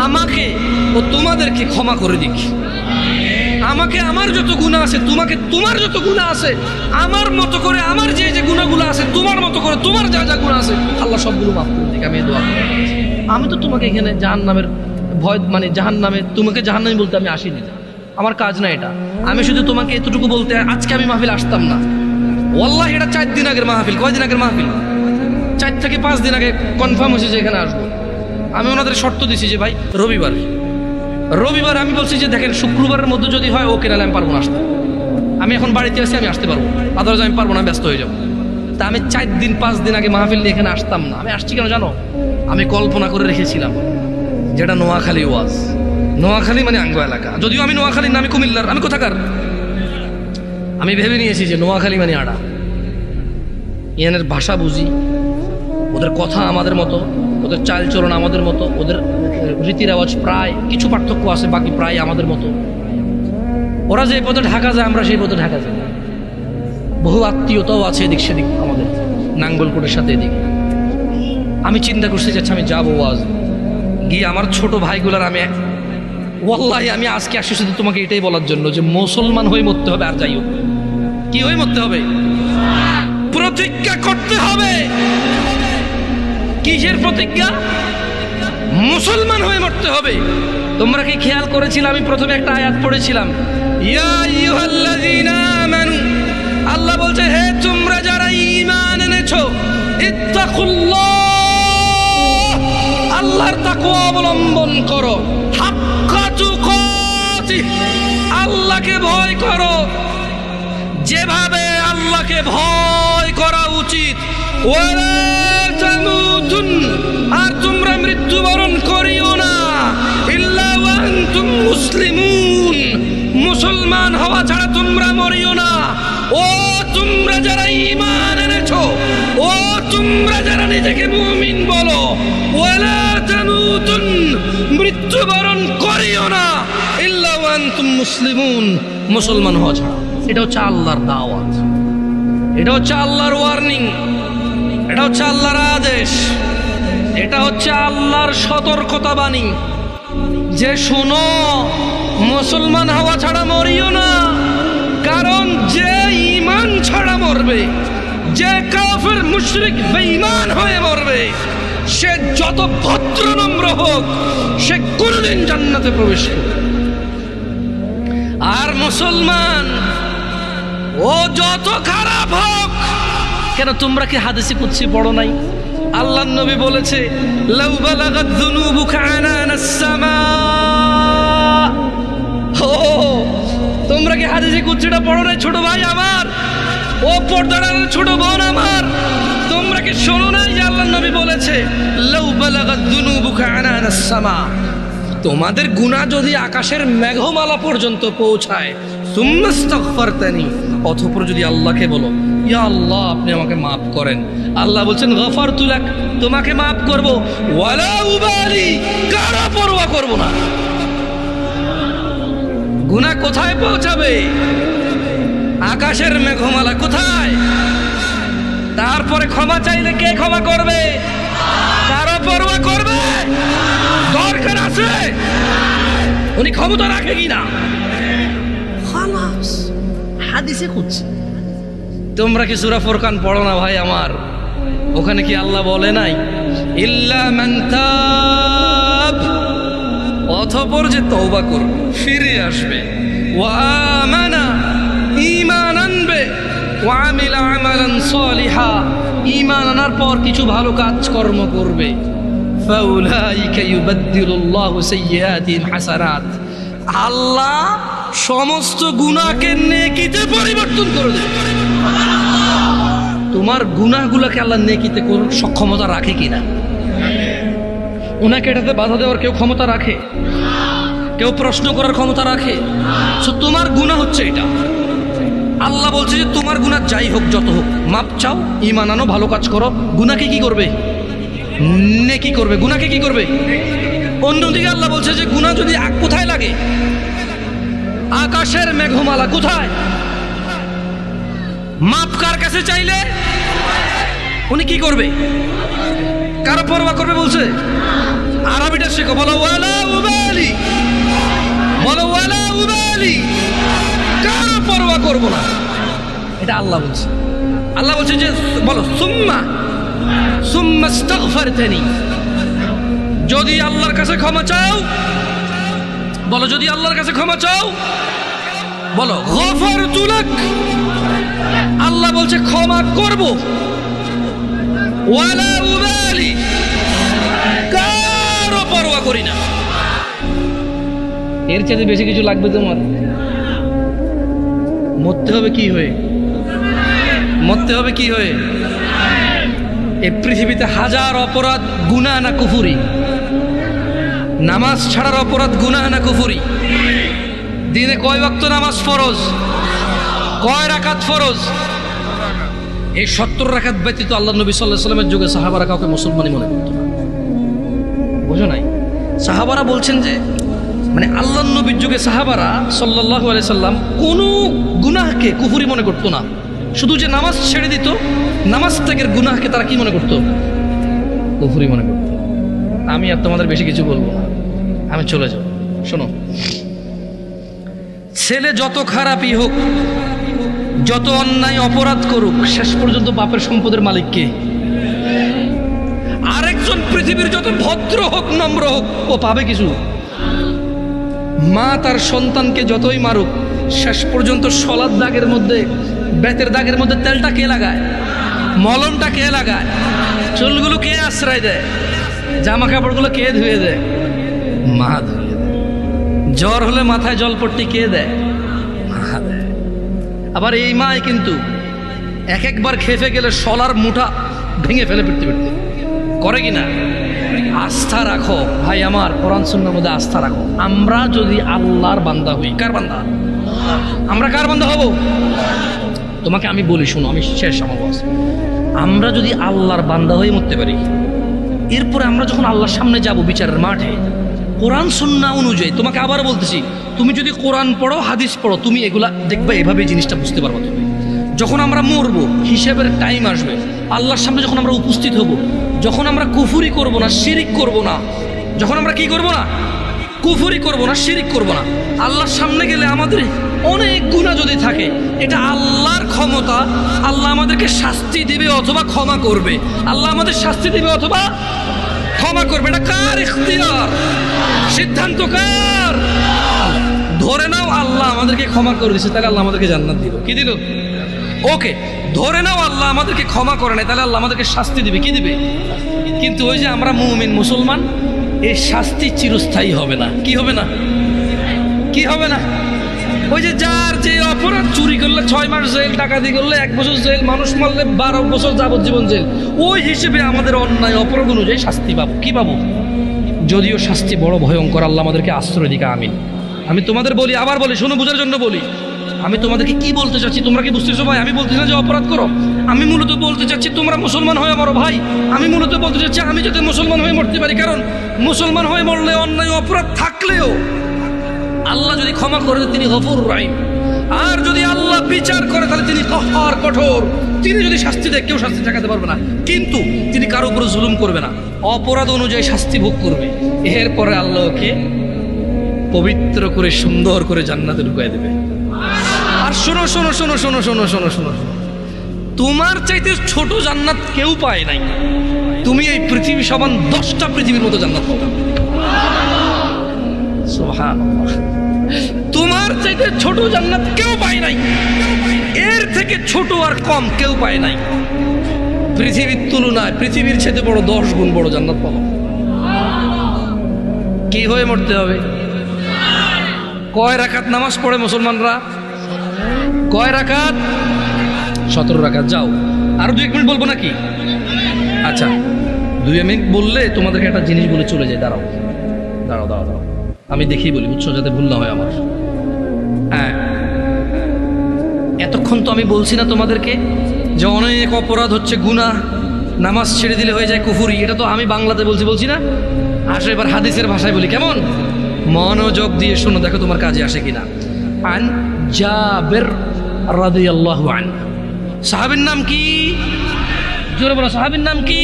আমাকে ও তোমাদেরকে ক্ষমা করে দিক। আমাকে আমার যত গুনাহ আছে, তোমাকে তোমার যত গুনাহ আছে, আমার মতো করে আমার যে যে গুনাহগুলো আছে, তোমার মতো করে তোমার যা যা গুনাহ আছে, আল্লাহ সবগুলো মাফ করে দিক। আমি এই দোয়া করি। আমি তো তোমাকে এখানে জাহান্নামের ভয়, মানে জাহান্নামে, তোমাকে জাহান্নামী বলতে আমি আসিনি, আমার কাজ না এটা। আমি শুধু তোমাকে এতটুকু বলতে, আজকে আমি মাহফিল আসতাম না, ওয়াল্লাহি এটা 4 দিন আগের মাহফিল। কয়দিন আগের মাহফিল? 4 থেকে 5 দিন আগে কনফার্ম হয়েছে যে এখানে আসবো। আমি ওনাদের শর্ত দিছি যে ভাই রবিবার আমি বলছি যে দেখেন শুক্রবারের মধ্যে যদি হয় ওকে, নাহলে আমি পারবো না আসতে। আমি এখন বাড়িতে আছি, আমি আসতে পারবো, আদারওয়াইজ আমি পারবো না, ব্যস্ত হয়ে যাবো। তা আমি 4-5 দিন আগে মাহফিল নিয়ে এখানে আসতাম না। আমি আসছি কেন জানো? আমি কল্পনা করে রেখেছিলাম যেটা নোয়াখালী ওয়াজ। নোয়াখালী মানে আঙ্গ এলাকা, যদিও আমি নোয়াখালীর না, আমি কুমিল্লার। আমি কোথাকার? আমি ভেবে নিয়েছি যে নোয়াখালী মানে আড়া। ইয়ানের ভাষা বুঝি, ওদের কথা আমাদের মতো, ওদের চালচলন আমাদের মতো, ওদের রীতি রেওয়াজ প্রায় কিছু পার্থক্য আছে, বাকি প্রায় আমাদের মতো। ওরা যে পথে ঢাকা যায়, আমরা সেই পথে ঢাকা যাই। বহু আত্মীয়তাও আছে এদিক সেদিক আমাদের, নাঙ্গলকোটের সাথে এদিকে। আমি চিন্তা করতে চাচ্ছি আমি যাবো ওয়াজ গিয়ে আমার ছোট ভাইগুলার আমি, ওয়াল্লাহি আমি আজকে আসছি শুধু তোমাকে এটাই বলার জন্য যে মুসলমান হয়ে মরতে হবে। আর যাই হোক, কি হয়ে মরতে হবে? প্রতিজ্ঞা করতে হবে। কিসের প্রতিজ্ঞা? মুসলমান হয়ে মরতে হবে। তোমরা কি খেয়াল করেছিলে আমি প্রথমে একটা আয়াত পড়েছিলাম, ইয়া আইয়ুহাল্লাযীনা আমানু, আল্লাহ বলছে হে তোমরা যারা ঈমান এনেছো, ইত্তাকুল্লাহ, আল্লাহর তাকওয়া অবলম্বন করো, হাক্কা তুকাতিহ, আল্লাহকে ভয় করো যেভাবে আল্লাহকে ভয় করা উচিত। ওয়ালা তামুতুন, আর তোমরা মৃত্যুবরণ করিও না, ইল্লা ওয়া আনতুম মুসলিমুন, মুসলমান হওয়া ছাড়া তোমরা মরিও না। ও তোমরা যারা ঈমান এনেছো, ও তোমরা যারা নিজেকে মুমিন বলো, ওয়ালা তামুতুন, মৃত্যুবরণ করিও না, ইল্লা ওয়া আনতুম মুসলিমুন, মুসলমান হওয়া ছাড়া। এটা হচ্ছে আল্লাহর দাওয়াত, এটা হচ্ছে আল্লাহর ওয়ার্নিং, এটা হচ্ছে আল্লাহর আদেশ, এটা হচ্ছে আল্লাহর সতর্কতা বাণী যে শোনো, মুসলমান হওয়া ছাড়া মরিও না। কারণ যে ঈমান ছাড়া মরবে, যে কাফের মুশরিক বেঈমান হয়ে মরবে, সে যত ভদ্র নম্র হোক, সে কোনোদিন জান্নাতে প্রবেশ করবে। আর মুসলমান ও যত খারাপ হোক কেন, তোমরা কি হাদিসে কুদসি পড়ো নাই? আল্লাহর নবী বলেছে, লাউ বালাগাত যুনুবুকা আনানাস সামা। ও তোমরা কি হাদিসে কুদসিটা পড়ো নাই? ছোট ভাই আমার, ও পর্দার ছোট বোন আমার, তোমরা কি শোনো নাই যে আল্লাহর নবী বলেছে, লাউ বালাগাত যুনুবুকা আনানাস সামা, তোমাদের গুনাহ যদি আকাশের মেঘমালা পর্যন্ত পৌঁছায়, সুম্মাস্তাগফারতানি, অতঃপর যদি আল্লাহকে বলো ইয়া আল্লাহ আপনি আমাকে মাফ করেন, আল্লাহ বলছেন গফারতু লাক, তোমাকে মাফ করব, ওয়ালা উবালি, কারো পরোয়া করব না। গুনাহ কোথায় পৌঁছাবে? আকাশের মেঘমালা কোথায়? তারপরে ক্ষমা চাইলে কে ক্ষমা করবে? কারো পরোয়া করবে? দরকার আছে উনি ক্ষমতা রাখে কিনা, খালাস হাদিসে খুঁজছে। তোমরা কি সূরা ফুরকান পড়ো না ভাই আমার? ওখানে কি আল্লাহ বলে নাই ইল্লা মান তাব, অতঃপর যে তওবা করবে, ফিরে আসবে, ওয়া আমানা, ঈমান আনবে, ওয়া আমিলা আমালান সালিহা, ঈমান আনার পর কিছু ভালো কাজ কর্ম করবে, ফাউলাইকা ইউবাদদিলুল্লাহু সাইয়্যাতিহিম হাসানাত, আল্লাহ সমস্ত গুনাহকে নেকিতে পরিবর্তন করে দেবে। তোমার গুনাহগুলোকে আল্লাহ নেকিতে করার সক্ষমতা রাখে কিনা? ওনাকে এটাতে বাধা দেওয়ার কেউ ক্ষমতা রাখে? কেউ প্রশ্ন করার ক্ষমতা রাখে? সো তোমার গুনাহ হচ্ছে এটা, আল্লাহ বলছে যে তোমার গুনাহ যাই হোক যত হোক মাপ চাও, ঈমান আনো, ভালো কাজ করো, গুনাহকে কি করবে? নেকি করবে। গুনাহকে কি করবে? অন্যদিকে আল্লাহ বলছে যে গুনাহ যদি কোথায় লাগে? আকাশের মেঘমালা কোথায়? মাপ কার কাছে চাইলে উনি কি করবে? কারো পরোয়া করবে বলছে? আরবিটা শেখো, বলো ওয়ালা উবালি, বলো ওয়ালা উবালি, কারো পরোয়া করব না, এটা আল্লাহ বলছে। আল্লাহ বলছে যে বলো সুম্মাস্তাগফারতানি, যদি আল্লাহর কাছে ক্ষমা চাও, বলো যদি আল্লাহর কাছে ক্ষমা চাও, বলো গফারতু লাক, আল্লাহ বলছে ক্ষমা করব, ওয়ালা উবালি, কারো পরোয়া করি না। এর চেয়ে বেশি কিছু লাগবে তোমার? মরতে হবে কি হয়ে? মরতে হবে কি হয়ে? এই পৃথিবীতে হাজার অপরাধ, গুনাহ না কুফরি? নামাজ ছাড়ার অপরাধ গুনাহ না কুফরি? দিনে কয় ওয়াক্ত নামাজ ফরজ? কয় রাকাত ফরজ? এই 70 রাকাত ব্যতীত আল্লাহ নবী সাল্লাল্লাহু আলাইহি ওয়াসাল্লামের যুগে সাহাবারা কাউকে মুসলমানই মনে করতো না। বুঝো নাই? সাহাবারা বলছেন যে মানে আল্লাহ নবীর যুগে সাহাবারা সাল্লাল্লাহু আলাইহি সাল্লাম কোনো গুনাহকে কুফরি মনে করতো না, শুধু যে নামাজ ছেড়ে দিত, নামাজ ত্যাগের গুনাহকে তারা কি মনে করতো? কুফরি মনে করতো। আমি আর তোমাদের বেশি কিছু বলবো না, আমি চলে যাব। শোনো, ছেলে যত খারাপই হোক, যত অন্যায় অপরাধ করুক, শেষ পর্যন্ত বাপের সম্পদের মালিক কে? আরেকজন পৃথিবীর যত ভদ্র হোক, নম্র হোক, ও পাবে কিছু? মা তার সন্তানকে যতই মারুক, শেষ পর্যন্ত শলার দাগের মধ্যে, বেতের দাগের মধ্যে তেলটা কে লাগায়? মলমটা কে লাগায়? চুলগুলো কে আশ্রয় দেয়? জামা কাপড়গুলো কে ধুয়ে দেয়? মা ধুয়ে দেয়। জ্বর হলে মাথায় জলপট্টি কে দেয়? মা দেয়। আবার এই মাই কিন্তু এক একবার খেপে গেলে শলার মুঠা ভেঙে ফেলে পড়তে পড়তে করে কিনা? আস্থা রাখো ভাই আমার, কোরআন সুন্নাহর মধ্যে আস্থা রাখো। আমরা যদি আল্লাহর বান্দা হই, কার বান্দা? আমরা কার বান্দা হব? তোমাকে আমি বলি, শোনো, আমি শেষ আমার বস। আমরা যদি আল্লাহর বান্দা হয়ে মরতে পারি, এরপরে আমরা যখন আল্লাহর সামনে যাব বিচারের মাঠে, কোরআন সুন্নাহ অনুযায়ী, তোমাকে আবার বলতেছি, তুমি যদি কোরআন পড়ো, হাদিস পড়ো, তুমি এগুলা দেখবে, এভাবে জিনিসটা বুঝতে পারবো। তুমি যখন আমরা মরবো, হিসাবের টাইম আসবে, আল্লাহর সামনে যখন আমরা উপস্থিত হব, যখন আমরা কুফরি করব না, শিরিক করব না, যখন আমরা কি করব না, কুফরি করব না, শিরিক করব না, আল্লাহর সামনে গেলে আমাদের অনেক গুনাহ যদি থাকে, এটা আল্লাহর ক্ষমতা। আল্লাহ আমাদেরকে শাস্তি দিবে অথবা ক্ষমা করবে। আল্লাহ আমাদের শাস্তি দিবে অথবা ক্ষমা করবে। এটা কার ইখতিয়ার? সিদ্ধান্ত কার? ধরে নাও আল্লাহ আমাদেরকে ক্ষমা করে দিয়েছে, তাহলে আল্লাহ আমাদেরকে জান্নাত দিল। কি দিল? ওকে, ধরে নাও আল্লাহ আমাদেরকে ক্ষমা করে নাই, তাহলে আল্লাহ আমাদেরকে শাস্তি দিবে। কি দিবে? কিন্তু ওই যে আমরা মুমিন মুসলমান, এই শাস্তি চিরস্থায়ী হবে না। কি হবে না? কি হবে না? ওই যে যার যে অপরাধ, চুরি করলে 6 মাস জেল, ডাকাতি করলে 1 বছর জেল, মানুষ মারলে 12 বছর যাবজ্জীবন জেল, ওই হিসেবে আমাদের অন্যায় অপরাধ অনুযায়ী শাস্তি পাবো। কি পাবো? যদিও শাস্তি বড় ভয়ঙ্কর, আল্লাহ আমাদেরকে আশ্রয় দিকে। আমিন। আমি তোমাদের বলি, আবার বলি, শোনো, বোঝার জন্য বলি। আমি তোমাদেরকে কি বলতে চাচ্ছি তোমরা কি বুঝতেছো ভাই? আমি বলতেছি না যে অপরাধ করো, আমি মূলত বলতে চাচ্ছি তোমরা মুসলমান হয়ে মরো ভাই। আমি মূলত বলতে চাচ্ছি আমি যাতে মুসলমান হয়ে মরতে পারি, কারণ মুসলমান হয়ে মরলে অন্যায় অপরাধ থাকলেও আল্লাহ যদি ক্ষমা করে তিনি গফুর রাহিম, আর যদি আল্লাহ বিচার করে তাহলে তিনি কঠোর কঠোর। তিনি যদি শাস্তি দেয় কেউ শাস্তি ঠেকাতে পারবে না, কিন্তু তিনি কারো উপরে জুলুম করবে না, অপরাধ অনুযায়ী শাস্তি ভোগ করবে। এরপরে আল্লাহকে পবিত্র করে সুন্দর করে জান্নাতে ঢুকিয়ে দেবে। আর শোনো শোনো শোনো শোনো শোনো শোনো শোনো, তোমার চাইতে ছোট জান্নাত কেউ পায় নাই। তুমি এই পৃথিবী সমান 10টা পৃথিবীর মতো জান্নাত পাবে। সুবহানাল্লাহ। তোমার চাইতে ছোট জান্নাত কেউ পায় নাই, এর থেকে ছোট আর কম কেউ পায় নাই। পৃথিবীর তুলনায় পৃথিবীর চাইতে বড় 10 গুণ বড় জান্নাত পাবো। কি হয়ে মরতে হবে? কয় রাকাত নামাজ পড়ে মুসলমানরা? কয় রাকাত? 17 রাকাত। যাও, আরো 2 মিনিট বলবো নাকি? আচ্ছা, 2 মিনিট বললে তোমাদেরকে একটা জিনিস বলে চলে যায়। দাঁড়াও দাঁড়াও দাঁড়াও দাঁড়াও, আমি দেখি বলি, বুঝছো, যাতে ভুল না হয় আমার। হ্যাঁ, এতক্ষণ তো আমি বলছি না তোমাদেরকে যে অনেক অপরাধ হচ্ছে গুনাহ, নামাজ ছেড়ে দিলে হয়ে যায় কুফরি। এটা তো আমি বাংলাতে বলছি না। আসো এবার হাদিসের ভাষায় বলি, কেমন? মনোযোগ দিয়ে শোনো, দেখো তোমার কাজে আসে কিনা। আন জাবের রাদিয়াল্লাহু আনহু, সাহাবীর নাম কি? জোরে বলো, সাহাবীর নাম কি?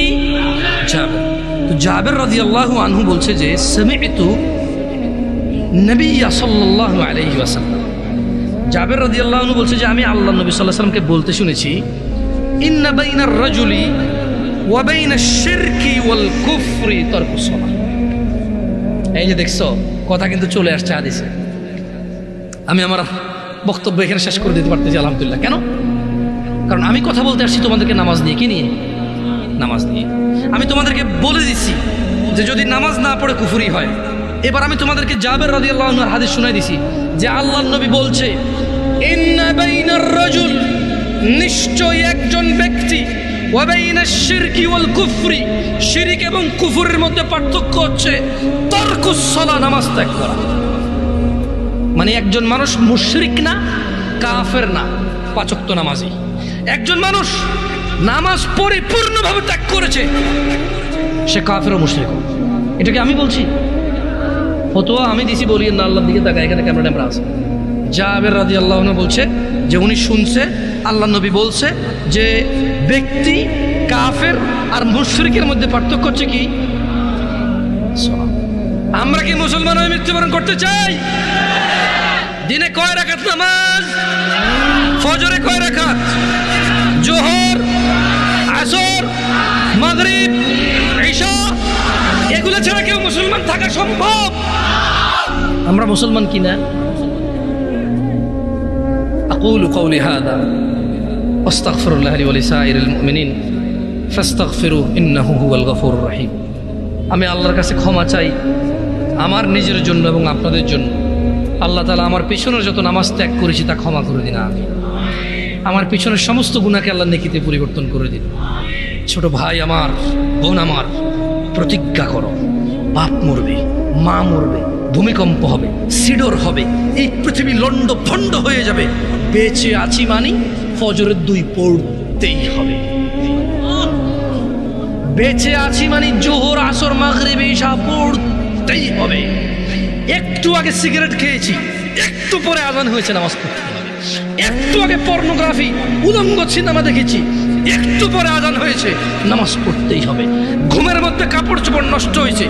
জাবের। তো জাবের রাদিয়াল্লাহু আনহু বলছে যে সামি'তু নবী সাল্লাল্লাহু আলাইহি ওয়াসাল্লাম, জাবের রাদিয়াল্লাহু আনহু বলছে যে আমি আল্লাহর নবী সাল্লাল্লাহু আলাইহি ওয়াসাল্লামকে বলতে শুনেছি, ইন্না বাইনার রাজুলি ওয়া বাইনাশ শিরকি ওয়াল কুফরি তারকুস সালাহ। এই যে দেখছো, কথা কিন্তু চলে আসছে হাদিসে। আমি আমার বক্তব্য এখানে শেষ করে দিতে পারতেছি আলহামদুলিল্লাহ। কেন? কারণ আমি কথা বলতে আসছি তোমাদেরকে নামাজ নিয়ে। কি নিয়ে? নামাজ নিয়ে। আমি তোমাদেরকে বলে দিচ্ছি যে যদি নামাজ না পড়ে কুফরি হয়। এবার আমি তোমাদেরকে জাবের রাদিয়াল্লাহু আনহুর হাদিস শোনাই দিছি যে আল্লাহর নবী বলছে, ইন্না বাইনার রাজুল, নিশ্চয় একজন ব্যক্তি, ওয়া বাইনাশ শিরকি ওয়াল কুফরি, শিরক এবং কুফরের মধ্যে পার্থক্য হচ্ছে তারকুস সালাহ, নামাজ ত্যাগ করা। মানে একজন মানুষ মুশরিক না, কাফের না, 5 ওয়াক্ত নামাজি। একজন মানুষ নামাজ পরিপূর্ণভাবে ত্যাগ করেছে, সে কাফের ও মুশরিক। এটাকে আমি বলছি, ফতোয়া আমি দিছি, বলিয়েন না আল্লাহর দিকে তাকা, এখানে ক্যামেরা আছে। জাবের রাদিয়াল্লাহু আনহু বলছে যে উনি শুনছে আল্লাহর নবী বলছে যে ব্যক্তি কাফের আর মুশরিকের মধ্যে পার্থক্য হচ্ছে কি? আমরা কি মুসলমান হয়ে মৃত্যুবরণ করতে চাই? দিনে কয় রাকাত নামাজ? ফজরে কয় রাকাত? জোহর, আসর, মাগরিব, ইশা, এগুলো ছাড়া কেউ মুসলমান থাকা সম্ভব? আমরা মুসলমান কিনা? আকুলু কওলি হাদা আস্তাগফিরুল্লাহ লি ওয়া লিসাইরিল মুমিনিন ফাস্তাগফিরুহু ইন্নাহু হুয়াল গফুরুর রহিম। আমি আল্লাহর কাছে ক্ষমা চাই আমার নিজের জন্য এবং আপনাদের জন্য। আল্লাহ তাআলা আমার পিছনের যত নামাজ ত্যাগ করেছি তা ক্ষমা করে দিন। আমি আমার পিছনের সমস্ত গুনাহকে আল্লাহ নেকিতে পরিবর্তন করে দিন। ছোট ভাই আমার, বোন আমার, প্রতিজ্ঞা করো, বাপ মরবে, মা মরবে, ভূমিকম্প হবে, সিডর হবে, এই পৃথিবী লন্ড ভন্ড হয়ে যাবে, বেঁচে আছি মানি ফজরের 2 পড়তেই হবে। বেঁচে আছি মানে জোহর, আসর, মাগরিব, ইশা পড়তেই হবে। একটু আগে সিগারেট খেয়েছি, একটু পরে আজান হয়েছে, নামাজ পড়তে হবে। একটু আগে পর্নোগ্রাফি, উলঙ্গ সিনেমা দেখেছি, একটু পরে আজান হয়েছে, নামাজ পড়তেই হবে। ঘুমের মধ্যে কাপড় চোপড় নষ্ট হয়েছে,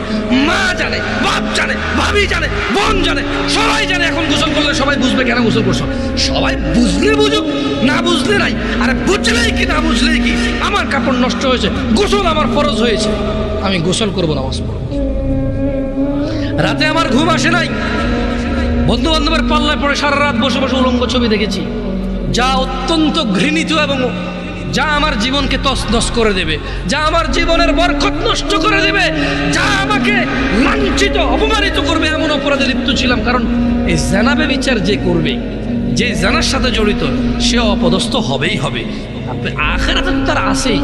মা জানে, বাপ জানে, ভাবি জানে, বোন জানে, সবাই জানে। এখন গোসল করলে সবাই বুঝবে কেন গোসল করছো। সবাই বুঝলে বুঝুক, না বুঝলে নাই। আরে বুঝলেই কি না বুঝলেই কি, আমার কাপড় নষ্ট হয়েছে, গোসল আমার ফরজ হয়েছে, আমি গোসল করবো, নামাজ পড়বো। রাতে আমার ঘুম আসে নাই, বন্ধু বান্ধবের পাল্লায় পড়ে সারা রাত বসে বসে উলঙ্গ ছবি দেখেছি, যা অত্যন্ত ঘৃণিত এবং যা আমার জীবনকে তছনছ করে দেবে, যা আমার জীবনের বরকত নষ্ট করে দেবে, যা আমাকে লাঞ্ছিত অপমানিত করবে, এমন অপরাধে লিপ্ত ছিলাম। কারণ এই জেনাবে বিচার যে করবে যে জানার সাথে জড়িত সে অপদস্থ হবেই হবে। আখেরাতে তো তার আছেই।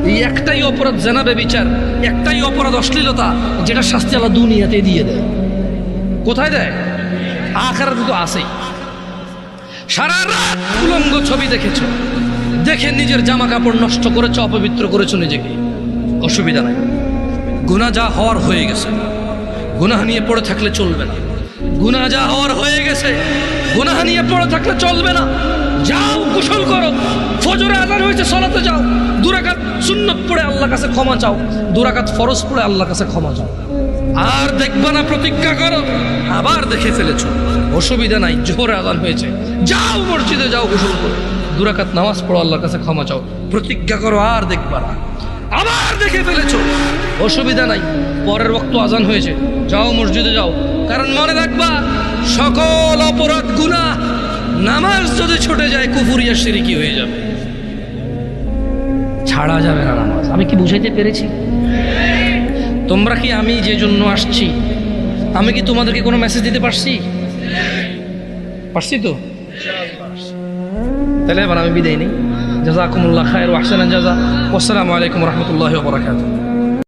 এই একটাই অপরাধ জানাবে বিচার, একটাই অপরাধ অশ্লীলতা, যেটা শাস্তি আল্লাহ দুনিয়াতে দিয়ে দেয়। কোথায় দেয়? আখেরাতে তো আছেই। সারা রাত উলঙ্গ ছবি দেখেছ, দেখে নিজের জামা কাপড় নষ্ট করেছো, অপবিত্র করেছো নিজেকে, অসুবিধা নাই। গুনাহ যা হওয়ার হয়ে গেছে, গুনাহ নিয়ে পড়ে থাকলে চলবে না। গুনাহ যা হওয়ার হয়ে গেছে, গুনাহ নিয়ে পড়ে থাকলে চলবে না। যাও গোসল করো, ফজরে আযান হয়েছে সালাতে যাও, 2 রাকাত সুন্নাত পড়ে আল্লাহর কাছে ক্ষমা চাও, 2 রাকাত ফরজ পড়ে আল্লাহর কাছে ক্ষমা চাও। আর দেখবা না, প্রতিজ্ঞা করো। আবার দেখে ফেলেছো, অসুবিধা নাই, জোহরে আযান হয়েছে, যাও মসজিদে যাও, গোসল করো, 2 রাকাত নামাজ পড়ো, আল্লাহর কাছে ক্ষমা চাও, প্রতিজ্ঞা করো, আর দেখবা না। আবার দেখে ফেলেছো, অসুবিধা নাই, পরের ওয়াক্ত আযান হয়েছে, যাও মসজিদে যাও। কারণ মনে রাখবা, সকল অপরাধ গুনাহ নামাজ যদি ছুটে যায় কুফরিয়া শিরকি হয়ে যাবে, ছাড়া যাবে না নামাজ। আমি কি বুঝাইতে পেরেছি? তোমরা কি, আমি যে জন্য আসছি, আমি কি তোমাদেরকে কোনো মেসেজ দিতে পারছি? পারছি তো? তাহলে এবার আমি বিদায় নেই। জাযাকুমুল্লাহ খায়র ওয়া আহসানাল জাযা। আসসালামু আলাইকুম ওয়া রাহমাতুল্লাহি ওয়া বারাকাতুহু।